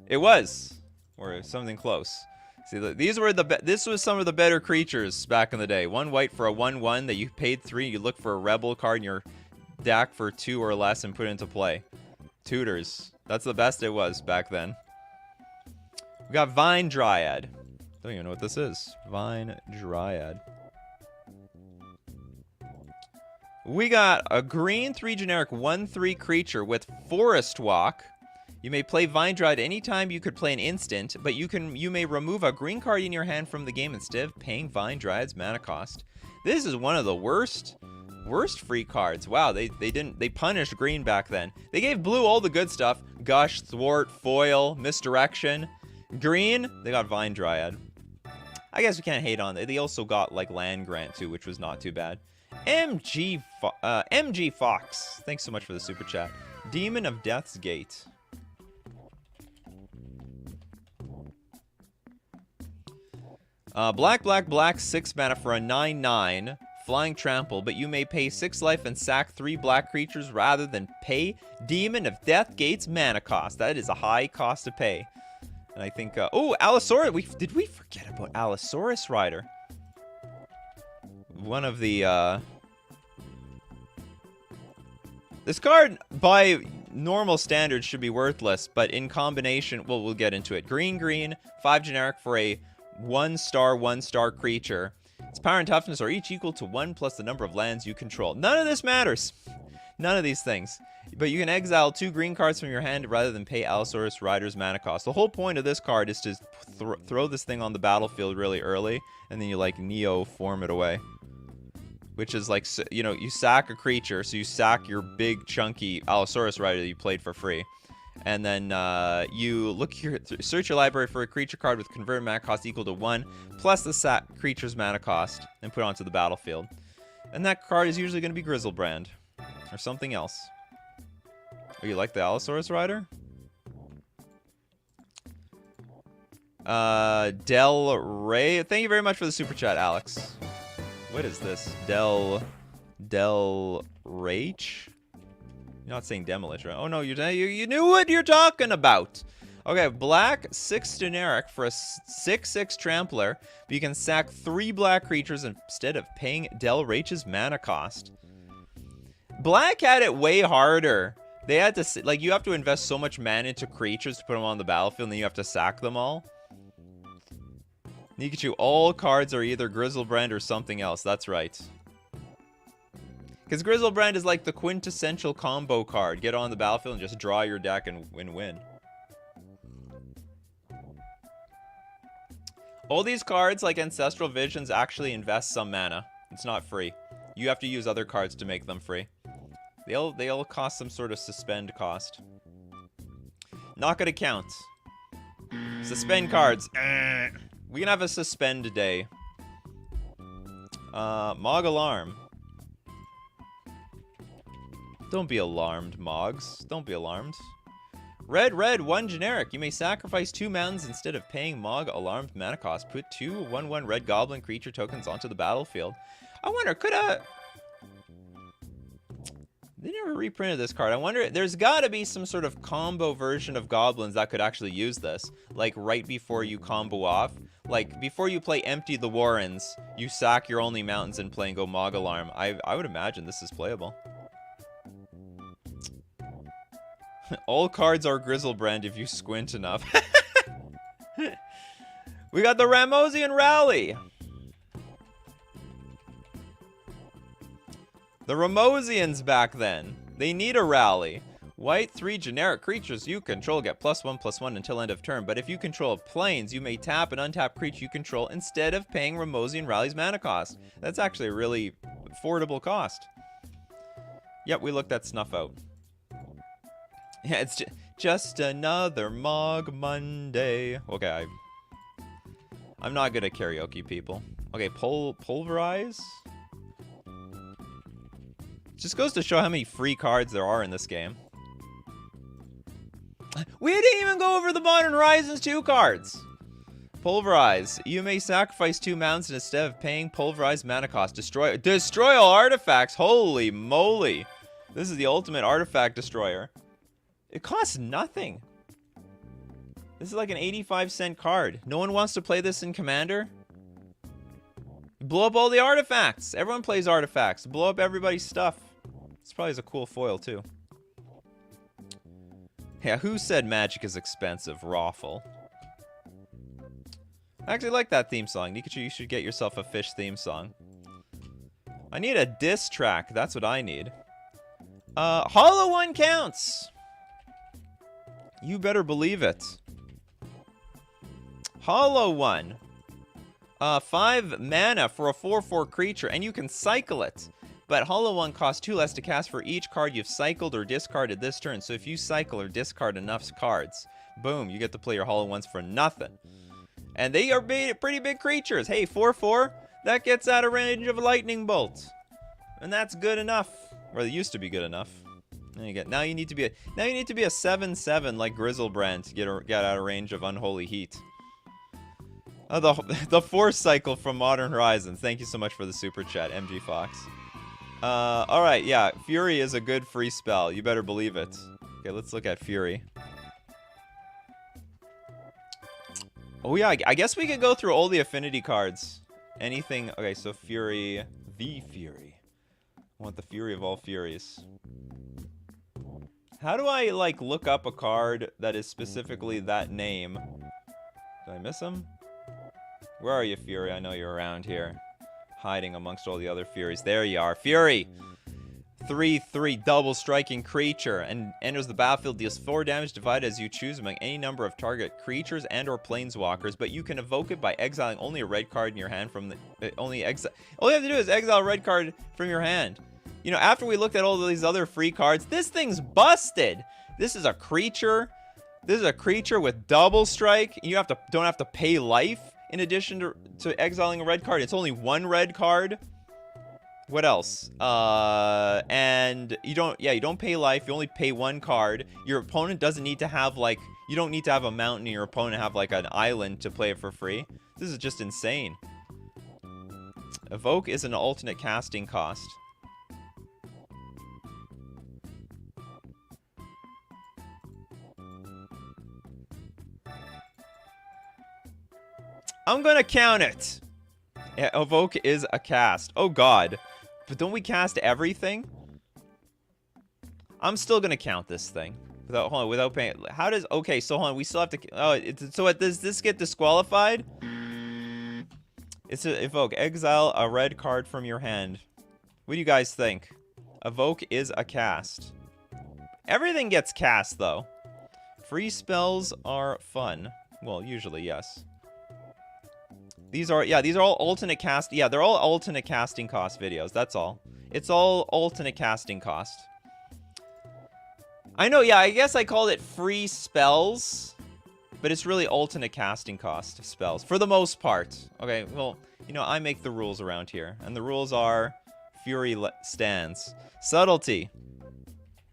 It was. Or something close. See, these were this was some of the better creatures back in the day. 1 white for a 1/1 that you paid 3. You look for a rebel card in your deck for 2 or less and put it into play. Tutors. That's the best it was back then. We got Vine Dryad. Don't even know what this is. Vine Dryad. We got a green 3 generic 1/3 creature with Forest Walk. You may play Vine Dryad anytime you could play an instant, but you may remove a green card in your hand from the game instead of paying Vine Dryad's mana cost. This is one of the worst free cards. Wow, they punished green back then. They gave blue all the good stuff. Gush, Thwart, Foil, Misdirection. Green, they got Vine Dryad. I guess we can't hate on it. They also got like Land Grant too, which was not too bad. MG Fox. Thanks so much for the super chat. Demon of Death's Gate. Black, 6 mana for a 9/9. Flying Trample, but you may pay 6 life and sack 3 black creatures rather than pay Demon of Death Gate's mana cost. That is a high cost to pay. And I think, oh, Allosaurus. Did we forget about Allosaurus Rider? One of the, this card, by normal standards, should be worthless, but in combination, well, we'll get into it. Green, 5 generic for a 1/1 creature. Its power and toughness are each equal to 1 plus the number of lands you control. None of this matters. None of these things. But you can exile 2 green cards from your hand rather than pay Allosaurus Rider's mana cost. The whole point of this card is to throw this thing on the battlefield really early, and then you, like, Neo form it away. Which is like, you know, you sack a creature, so you sack your big chunky Allosaurus Rider that you played for free. And then you search your library for a creature card with converted mana cost equal to 1, plus the sack creature's mana cost, and put it onto the battlefield. And that card is usually going to be Grizzlebrand, or something else. Oh, you like the Allosaurus Rider? Del Rey. Thank you very much for the super chat, Alex. What is this? Del Rach? You're not saying Demolish, right? Oh no, you knew what you're talking about. Okay, black 6 generic for a 6/6 trampler, but you can sack 3 black creatures instead of paying Del Rach's mana cost. Black had it way harder. They had to, like, you have to invest so much mana into creatures to put them on the battlefield, and then you have to sack them all. Nikachu, all cards are either Grizzlebrand or something else. That's right. Because Grizzlebrand is like the quintessential combo card. Get on the battlefield and just draw your deck and win. All these cards, like Ancestral Visions, actually invest some mana. It's not free. You have to use other cards to make them free. They all cost some sort of suspend cost. Not gonna count. Suspend cards. We can have a suspend day. Mog Alarm. Don't be alarmed, Mogs. Don't be alarmed. Red, 1 generic. You may sacrifice 2 mountains instead of paying Mog Alarmed mana cost. Put 2 1/1 red goblin creature tokens onto the battlefield. I wonder, They never reprinted this card. I wonder, there's got to be some sort of combo version of goblins that could actually use this. Like, right before you combo off. Like, before you play Empty the Warrens, you sack your only mountains and play and go Mog Alarm. I would imagine this is playable. All cards are Grizzlebrand if you squint enough. We got the Ramosian Rally. The Ramosians back then. They need a rally. White, 3 generic creatures you control get +1/+1 until end of turn. But if you control planes, you may tap an untapped creature you control instead of paying Ramosian Rally's mana cost. That's actually a really affordable cost. Yep, we looked that snuff out. Yeah, it's just another Mog Monday. Okay, I'm not good at karaoke, people. Okay, pulverize. Just goes to show how many free cards there are in this game. We didn't even go over the Modern Horizons 2 cards. Pulverize. You may sacrifice 2 mountains instead of paying pulverize mana cost. Destroy all artifacts. Holy moly. This is the ultimate artifact destroyer. It costs nothing. This is like an 85-cent card. No one wants to play this in Commander? Blow up all the artifacts. Everyone plays artifacts. Blow up everybody's stuff. This probably is a cool foil, too. Yeah, who said magic is expensive? Raffle. I actually like that theme song. Nikachu, you should get yourself a fish theme song. I need a diss track. That's what I need. Hollow One counts. You better believe it. Hollow One. 5 mana for a 4/4 creature, and you can cycle it. But Hollow One costs 2 less to cast for each card you've cycled or discarded this turn. So if you cycle or discard enough cards, boom, you get to play your Hollow Ones for nothing. And they are pretty big creatures. Hey, 4/4, that gets out of range of a lightning bolt. And that's good enough. Or it used to be good enough. Now you need to be a 7/7 like Grizzlebrand to get out of range of Unholy Heat. The Force Cycle from Modern Horizons. Thank you so much for the super chat, MG Fox. Alright, yeah. Fury is a good free spell. You better believe it. Okay, let's look at Fury. Oh yeah, I guess we could go through all the affinity cards. Anything... Okay, so Fury... The Fury. I want the Fury of all Furies. How do I, like, look up a card that is specifically that name? Did I miss him? Where are you, Fury? I know you're around here. Hiding amongst all the other Furies. There you are. Fury! 3/3 double striking creature and enters the battlefield, deals 4 damage divided as you choose among any number of target creatures and or planeswalkers, but you can evoke it by exiling only a red card in your hand from the all you have to do is exile a red card from your hand. You know, after we looked at all of these other free cards, this thing's busted. This is a creature. This is a creature with double strike. You don't have to pay life in addition to exiling a red card. It's only 1 red card. What else? And you don't pay life. You only pay 1 card. Your opponent doesn't need to have, like, you don't need to have a mountain and your opponent have, like, an island to play it for free. This is just insane. Evoke is an alternate casting cost. I'm gonna count it. Yeah, Evoke is a cast. Oh god. But don't we cast everything? I'm still gonna count this thing. Without paying. How does... Okay, so hold on. We still have to... Oh, does this get disqualified? It's a Evoke. Exile a red card from your hand. What do you guys think? Evoke is a cast. Everything gets cast, though. Free spells are fun. Well, usually, yes. These are all alternate cast. Yeah, they're all alternate casting cost videos. That's all. It's all alternate casting cost. I know, yeah, I guess I called it free spells, but it's really alternate casting cost spells for the most part. Okay, well, you know, I make the rules around here, and the rules are Fury stands. Subtlety.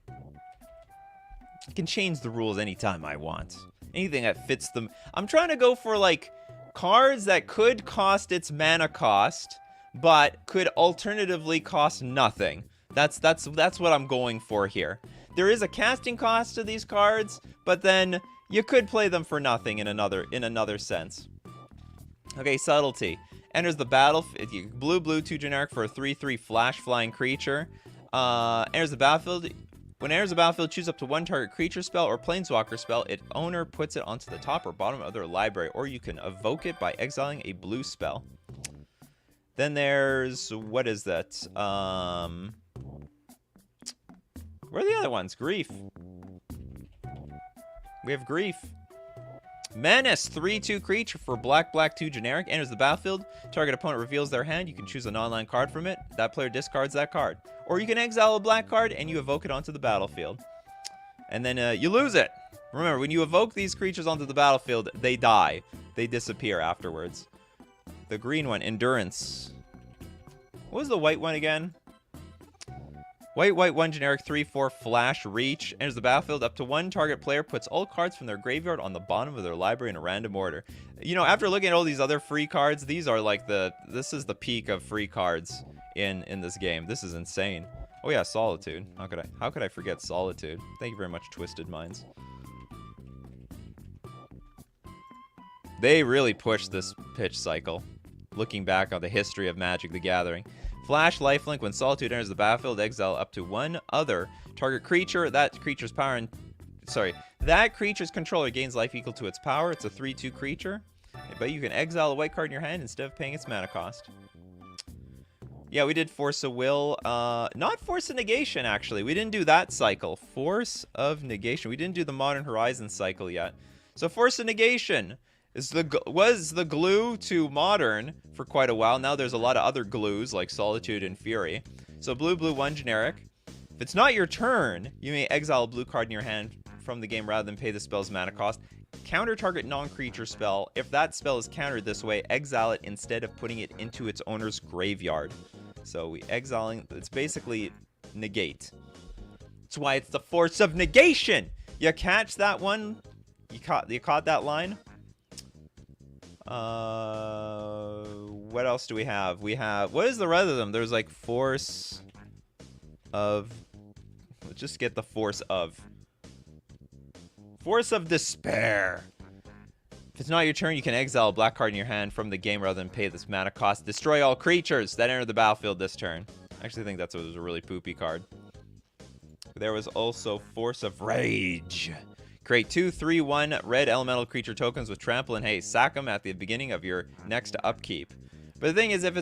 I can change the rules anytime I want. Anything that fits them. I'm trying to go for, like, cards that could cost its mana cost, but could alternatively cost nothing. That's what I'm going for here. There is a casting cost to these cards, but then you could play them for nothing in another sense. Okay, subtlety. Enters the battlefield. Blue, 2 generic for a 3/3 flash flying creature. Enters the battlefield. When it enters the battlefield, choose up to 1 target creature spell or planeswalker spell. Its owner puts it onto the top or bottom of their library, or you can evoke it by exiling a blue spell. Then there's, what is that? Where are the other ones? Grief. We have Grief. Menace, 3/2 creature for black, 2 generic. Enters the battlefield. Target opponent reveals their hand. You can choose a non-land card from it. That player discards that card. Or you can exile a black card and you evoke it onto the battlefield. And then you lose it. Remember, when you evoke these creatures onto the battlefield, they die. They disappear afterwards. The green one, Endurance. What was the white one again? White, 1 generic, 3/4 flash reach. Enters the battlefield. Up to 1 target player puts all cards from their graveyard on the bottom of their library in a random order. You know, after looking at all these other free cards, these are like this is the peak of free cards in this game. This is insane. Oh yeah, Solitude. How could I forget Solitude? Thank you very much, Twisted Minds. They really pushed this pitch cycle. Looking back on the history of Magic the Gathering. Flash lifelink. When Solitude enters the battlefield, exile up to 1 other target creature. That creature's controller gains life equal to its power. It's a 3/2 creature. But you can exile a white card in your hand instead of paying its mana cost. Yeah, we did Force of Will. Not Force of Negation, actually. We didn't do that cycle. Force of Negation. We didn't do the Modern Horizons cycle yet. So Force of Negation was the glue to Modern for quite a while. Now there's a lot of other glues like Solitude and Fury. So blue, 1 generic. If it's not your turn, you may exile a blue card in your hand from the game rather than pay the spell's mana cost. Counter target non-creature spell. If that spell is countered this way, exile it instead of putting it into its owner's graveyard. So we exiling, it's basically negate. That's why it's the Force of Negation. You catch that one? You caught that line? What else do we have? We have, what is the rest of them? There's like Force of, let's just get the Force of. Force of Despair. If it's not your turn, you can exile a black card in your hand from the game rather than pay this mana cost. Destroy all creatures that enter the battlefield this turn. I actually think that was a really poopy card. There was also Force of Rage. Create 2 3/1 red elemental creature tokens with trample and haste. Sack them at the beginning of your next upkeep. But the thing is, if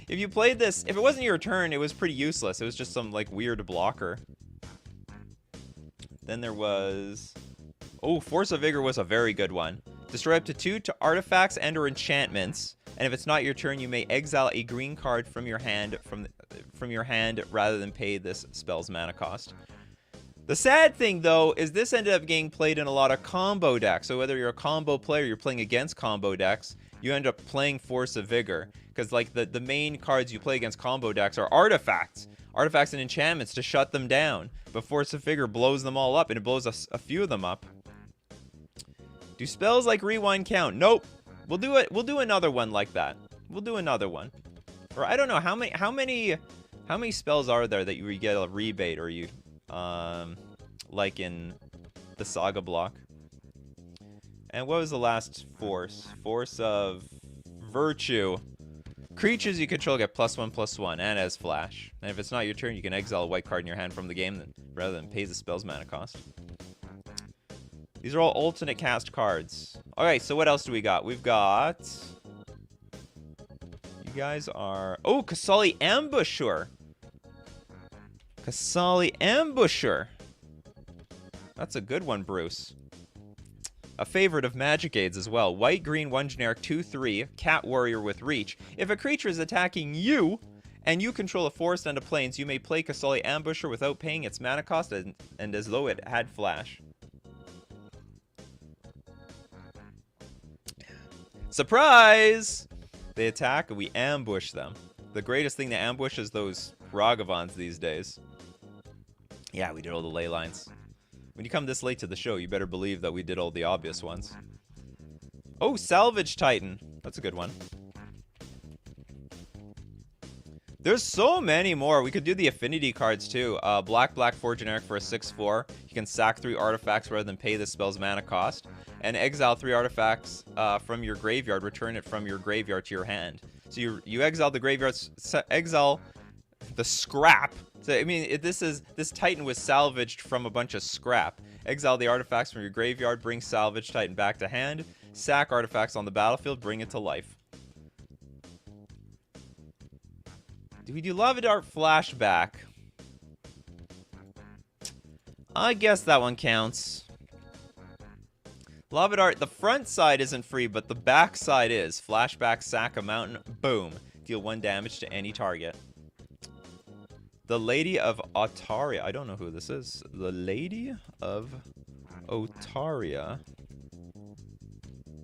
you played this, if it wasn't your turn, it was pretty useless. It was just some like weird blocker. Then there was, oh, Force of Vigor was a very good one. Destroy up to 2 artifacts and or enchantments. And if it's not your turn, you may exile a green card from your hand from your hand rather than pay this spell's mana cost. The sad thing, though, is this ended up getting played in a lot of combo decks. So whether you're a combo player, you're playing against combo decks, you end up playing Force of Vigor. Because like the main cards you play against combo decks are artifacts. Artifacts and enchantments to shut them down. But Force of Vigor blows them all up, and it blows a few of them up. Do spells like Rewind count? Nope. We'll do it. We'll do another one like that. We'll do another one. Or I don't know how many spells are there that you get a rebate or you like in the Saga block. And what was the last Force? Force of Virtue. Creatures you control get +1/+1 and as flash. And if it's not your turn, you can exile a white card in your hand from the game rather than pay the spell's mana cost. These are all alternate cast cards. Alright, so what else do we got? We've got, you guys are, oh, Kasali Ambusher. Kasali Ambusher. That's a good one, Bruce. A favorite of Magic Aids as well. White, green, 1 generic, 2/3, cat warrior with reach. If a creature is attacking you, and you control a forest and a plains, you may play Kasali Ambusher without paying its mana cost and as though it had flash. Surprise! They attack and we ambush them. The greatest thing to ambush is those Ragavans these days. Yeah, we did all the ley lines. When you come this late to the show, you better believe that we did all the obvious ones. Oh, Salvage Titan. That's a good one. There's so many more. We could do the affinity cards too. Black, 4 generic for a 6/4. You can sack 3 artifacts rather than pay the spell's mana cost. And exile 3 artifacts from your graveyard. Return it from your graveyard to your hand. So you exile the graveyard, exile the scrap. So I mean, this Titan was salvaged from a bunch of scrap. Exile the artifacts from your graveyard, bring salvage Titan back to hand. Sack artifacts on the battlefield, bring it to life. Do we do Lava Dart Flashback? I guess that one counts. Lava Dart, the front side isn't free, but the back side is. Flashback, sack a mountain, boom. Deal 1 damage to any target. The Lady of Otaria. I don't know who this is. The Lady of Otaria.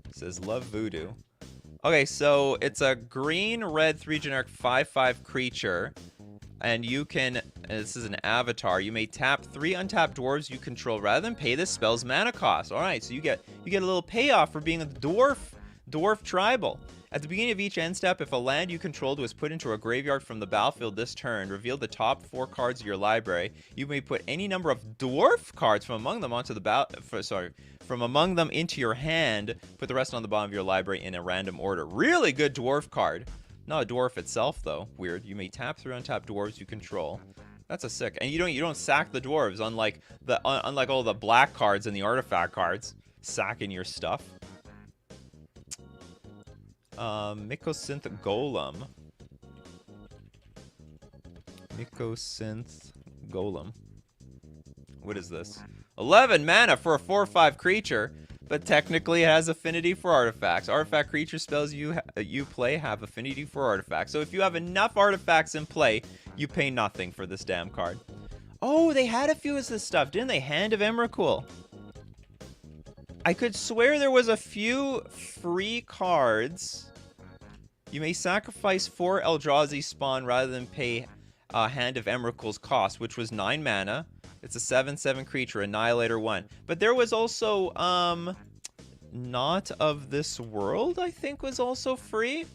It says love voodoo. Okay, so it's a green, red, 3 generic 5/5 creature. And you can, and this is an avatar, you may tap 3 untapped dwarves you control rather than pay this spell's mana cost. Alright, so you get a little payoff for being a dwarf tribal. At the beginning of each end step, if a land you controlled was put into a graveyard from the battlefield this turn, reveal the top 4 cards of your library. You may put any number of dwarf cards from among them onto the from among them into your hand. Put the rest on the bottom of your library in a random order. Really good dwarf card. Not a dwarf itself though. Weird. You may tap 3 untapped dwarves you control. That's a sick. And you don't sack the dwarves, unlike all the black cards and the artifact cards. Sacking your stuff. Mycosynth Golem. Mycosynth Golem. What is this? 11 mana for a 4/5 creature, but technically it has affinity for artifacts. Artifact creature spells you play have affinity for artifacts. So if you have enough artifacts in play, you pay nothing for this damn card. Oh, they had a few of this stuff, didn't they? Hand of Emrakul. I could swear there was a few free cards. You may sacrifice 4 Eldrazi spawn rather than pay Hand of Emrakul's cost, which was 9 mana. It's a 7/7 creature, Annihilator 1. But there was also, Not of This World, I think, was also free.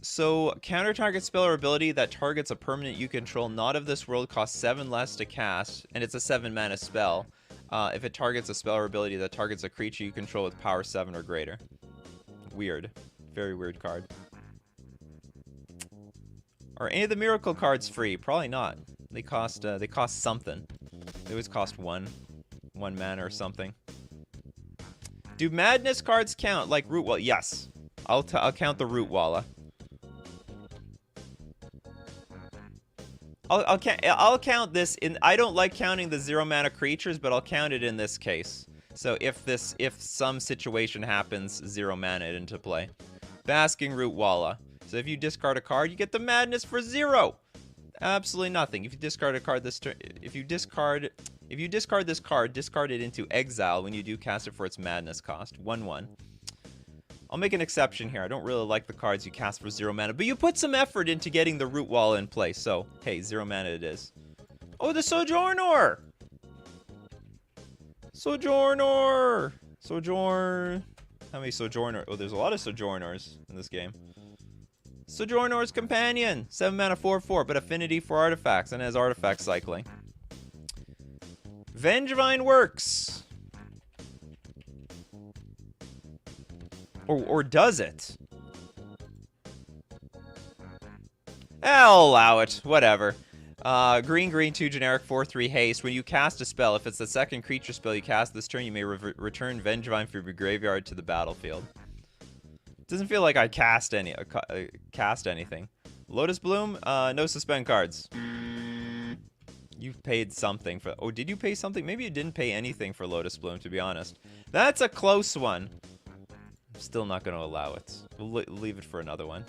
So, counter target spell or ability that targets a permanent you control not of this world costs 7 less to cast, and it's a 7 mana spell. If it targets a spell or ability that targets a creature you control with power 7 or greater. Weird. Very weird card. Are any of the miracle cards free? Probably not. They cost something. They always cost one mana or something. Do madness cards count like Root Walla? Yes. I'll count the Root Walla. I'll count this in. I don't like counting the 0 mana creatures, but I'll count it in this case. So if some situation happens, 0 mana into play. Basking Root Walla. So if you discard a card, you get the madness for 0. Absolutely nothing. If you discard a card this turn, if you discard this card, discard it into exile when you do cast it for its madness cost. 1/1. I'll make an exception here. I don't really like the cards you cast for 0 mana, but you put some effort into getting the Root Walla in place. So, hey, 0 mana it is. Oh, the Sojourner! Sojourner! How many Sojourner? Oh, there's a lot of Sojourners in this game. Sojourner's Companion! 7 mana 4/4, but affinity for artifacts and has artifact cycling. Vengevine works! Or does it? I'll allow it. Whatever. Green, 2 generic, 4/3 haste. When you cast a spell, if it's the second creature spell you cast this turn, you may return Vengevine from your graveyard to the battlefield. Doesn't feel like I cast anything. Lotus Bloom, no suspend cards. You paid something for. Oh, did you pay something? Maybe you didn't pay anything for Lotus Bloom, to be honest. That's a close one. I'm still not going to allow it. We'll leave it for another one.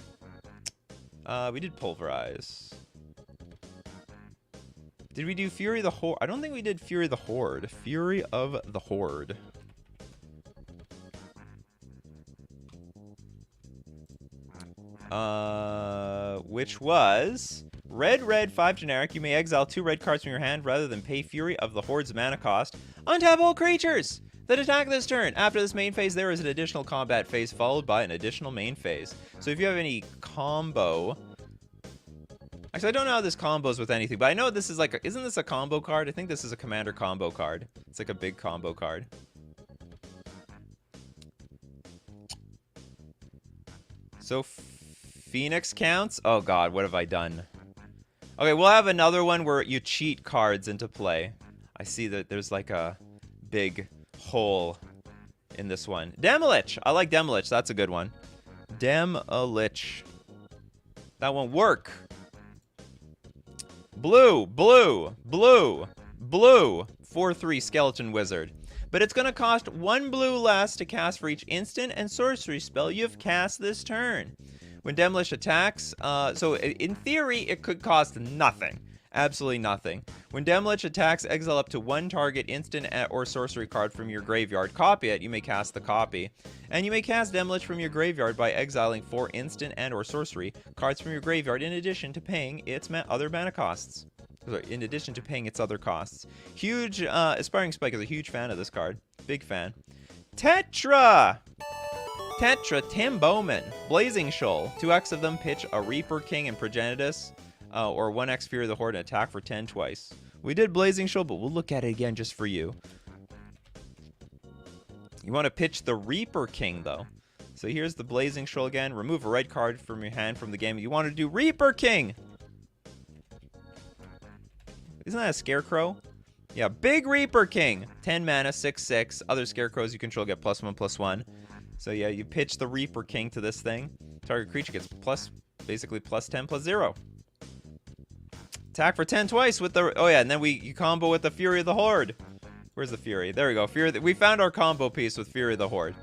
We did Pulverize. Did we do Fury the Horde? I don't think we did Fury the Horde. Fury of the Horde. Which was red, 5 generic. You may exile 2 red cards from your hand rather than pay Fury of the Horde's mana cost. Untap all creatures! Then attack this turn. After this main phase, there is an additional combat phase followed by an additional main phase. So if you have any combo... Actually, I don't know how this combos with anything, but I know this is like... Isn't this a combo card? I think this is a commander combo card. It's like a big combo card. So Phoenix counts? Oh god, what have I done? Okay, we'll have another one where you cheat cards into play. I see that there's like a big hole in this one. Demolich! I like Demolich. That's a good one. Demolich. That won't work. Blue, blue, blue, blue. 4/3 Skeleton Wizard. But it's going to cost 1 blue less to cast for each instant and sorcery spell you've cast this turn. When Demolish attacks, so in theory, it could cost nothing. Absolutely nothing. When Demolish attacks, exile up to 1 target instant or sorcery card from your graveyard. Copy it, you may cast the copy. And you may cast Demolish from your graveyard by exiling 4 instant and or sorcery cards from your graveyard in addition to paying its other mana costs. In addition to paying its other costs. Huge, Aspiring Spike is a huge fan of this card. Big fan. Tetra! Tetra, Tim Bowman. Blazing Shoal. 2x of them pitch a Reaper King and Progenitus. Or 1x Fury of the Horde and attack for 10 twice. We did Blazing Shoal, but we'll look at it again just for you. You want to pitch the Reaper King, though. So here's the Blazing Shoal again. Remove a red card from your hand from the game. You want to do Reaper King! Isn't that a Scarecrow? Yeah, big Reaper King. 10 mana, 6/6. Other Scarecrows you control get +1/+1. So yeah, you pitch the Reaper King to this thing. Target creature gets basically +10/+0. Attack for 10 twice with the... Oh yeah, and then you combo with the Fury of the Horde. Where's the Fury? There we go. We found our combo piece with Fury of the Horde.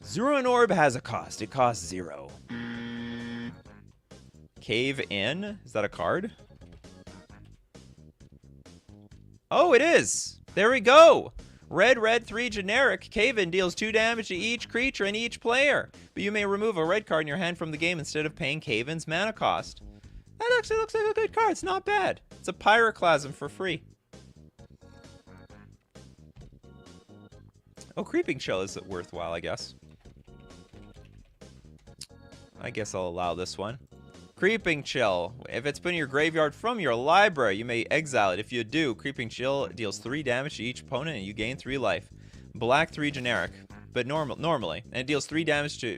Zero and Orb has a cost. It costs 0. Cave In? Is that a card? Oh, it is! There we go! Red, 3 generic. Cave In deals 2 damage to each creature and each player. But you may remove a red card in your hand from the game instead of paying Cave In's mana cost. That actually looks like a good card. It's not bad. It's a Pyroclasm for free. Oh, Creeping Chill is worthwhile, I guess. I guess I'll allow this one. Creeping Chill. If it's put in your graveyard from your library, you may exile it. If you do, Creeping Chill deals 3 damage to each opponent and you gain 3 life. Black 3 generic, but normally. And it deals 3 damage to,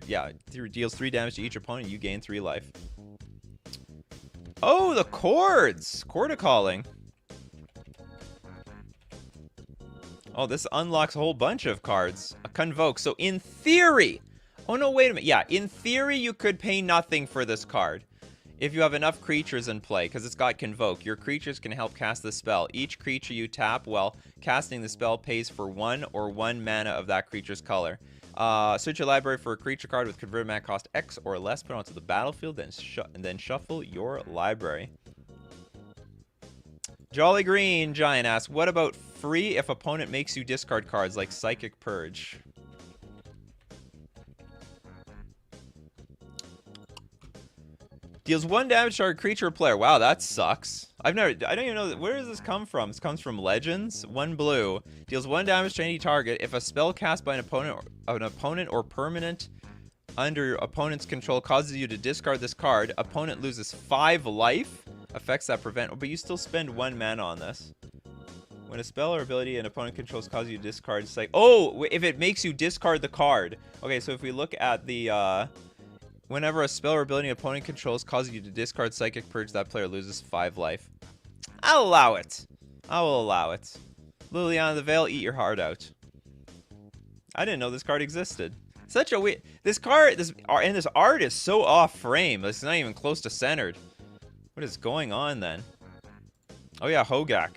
deals 3 damage to each opponent and you gain 3 life. Oh, the chords! Chord Calling. Oh, this unlocks a whole bunch of cards. A Convoke. So in theory... Oh, no, wait a minute. Yeah, in theory, you could pay nothing for this card. If you have enough creatures in play, because it's got Convoke, your creatures can help cast the spell. Each creature you tap while casting the spell pays for 1 or 1 mana of that creature's color. Search your library for a creature card with converted mana cost X or less, put it onto the battlefield, and then shuffle your library. Jolly Green Giant asks, what about free if opponent makes you discard cards like Psychic Purge? Deals 1 damage to our creature or player. Wow, that sucks. I don't even know, where does this come from? This comes from Legends. 1 blue. Deals 1 damage to any target. If a spell cast by an opponent or permanent under your opponent's control causes you to discard this card, opponent loses 5 life. Effects that prevent, but you still spend 1 mana on this. When a spell or ability an opponent controls causes you to discard, it's like, oh, if it makes you discard the card. Okay, so if we look at the, whenever a spell or ability an opponent controls causes you to discard Psychic Purge, that player loses 5 life. I'll allow it. I will allow it. Liliana the Veil, eat your heart out. I didn't know this card existed. Such a weird... This art is so off frame. It's not even close to centered. What is going on then? Oh yeah, Hogak.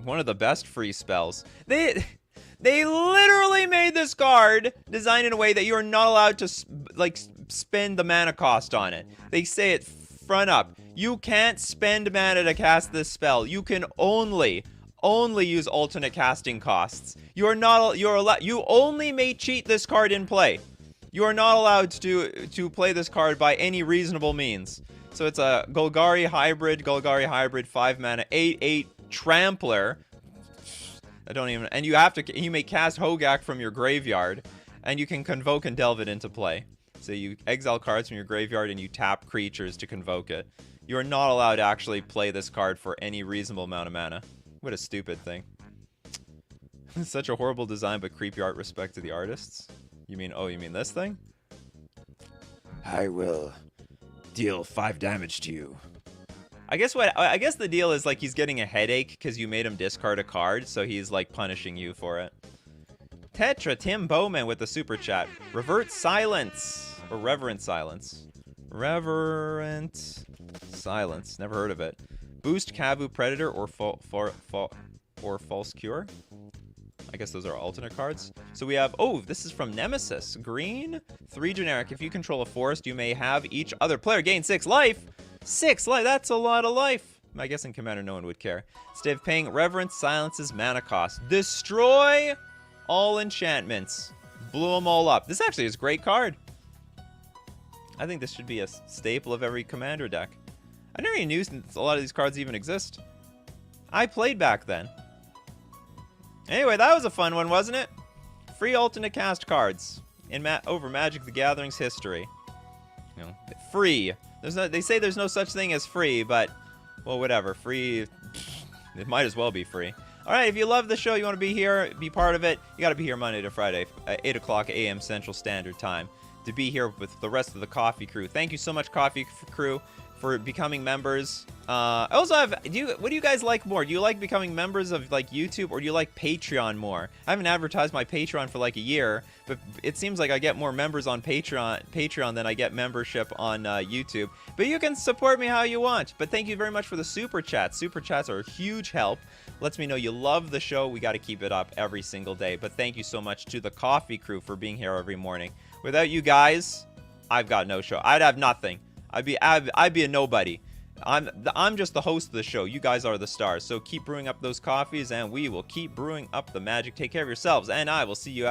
One of the best free spells. They literally made this card designed in a way that you are not allowed to spend the mana cost on it. They say it front up. You can't spend mana to cast this spell. You can only use alternate casting costs. You only may cheat this card in play. You are not allowed to play this card by any reasonable means. So it's a Golgari hybrid, 5 mana, 8/8 Trampler. I don't even, and you may cast Hogak from your graveyard, and you can convoke and delve it into play. So you exile cards from your graveyard and you tap creatures to convoke it. You are not allowed to actually play this card for any reasonable amount of mana. What a stupid thing. Such a horrible design, but creepy art. Respect to the artists. You mean this thing? I will deal 5 damage to you. I guess the deal is like he's getting a headache because you made him discard a card, so he's like punishing you for it. Tetra Tim Bowman with the super chat. Revert silence or reverent silence. Reverent silence. Never heard of it. Boost Kavu Predator or False Cure. I guess those are alternate cards. So we have, oh, this is from Nemesis. Green, 3 generic. If you control a forest, you may have each other player gain 6 life. 6 life, that's a lot of life. I guess in Commander no one would care. Instead of paying Reverence Silence's mana cost. Destroy all enchantments. Blew them all up. This actually is a great card. I think this should be a staple of every Commander deck. I never even knew a lot of these cards even exist. I played back then. Anyway, that was a fun one, wasn't it? Free alternate cast cards in over Magic the Gathering's history. You know, free. They say there's no such thing as free, but, well, whatever. Free, it might as well be free. All right, if you love the show, you want to be here, be part of it, you got to be here Monday to Friday, 8 o'clock a.m. Central Standard Time, to be here with the rest of the Coffee Crew. Thank you so much, Coffee Crew, for becoming members. I also have, what do you guys like more? Do you like becoming members of like YouTube, or do you like Patreon more? I haven't advertised my Patreon for like a year, but it seems like I get more members on Patreon than I get membership on YouTube. But you can support me how you want. But thank you very much for the super chats. Super chats are a huge help. Lets me know you love the show. We got to keep it up every single day. But thank you so much to the Coffee Crew for being here every morning. Without you guys, I've got no show. I'd have nothing. I'd be a nobody. I'm just the host of the show. You guys are the stars. So keep brewing up those coffees, and we will keep brewing up the magic. Take care of yourselves, and I will see you out.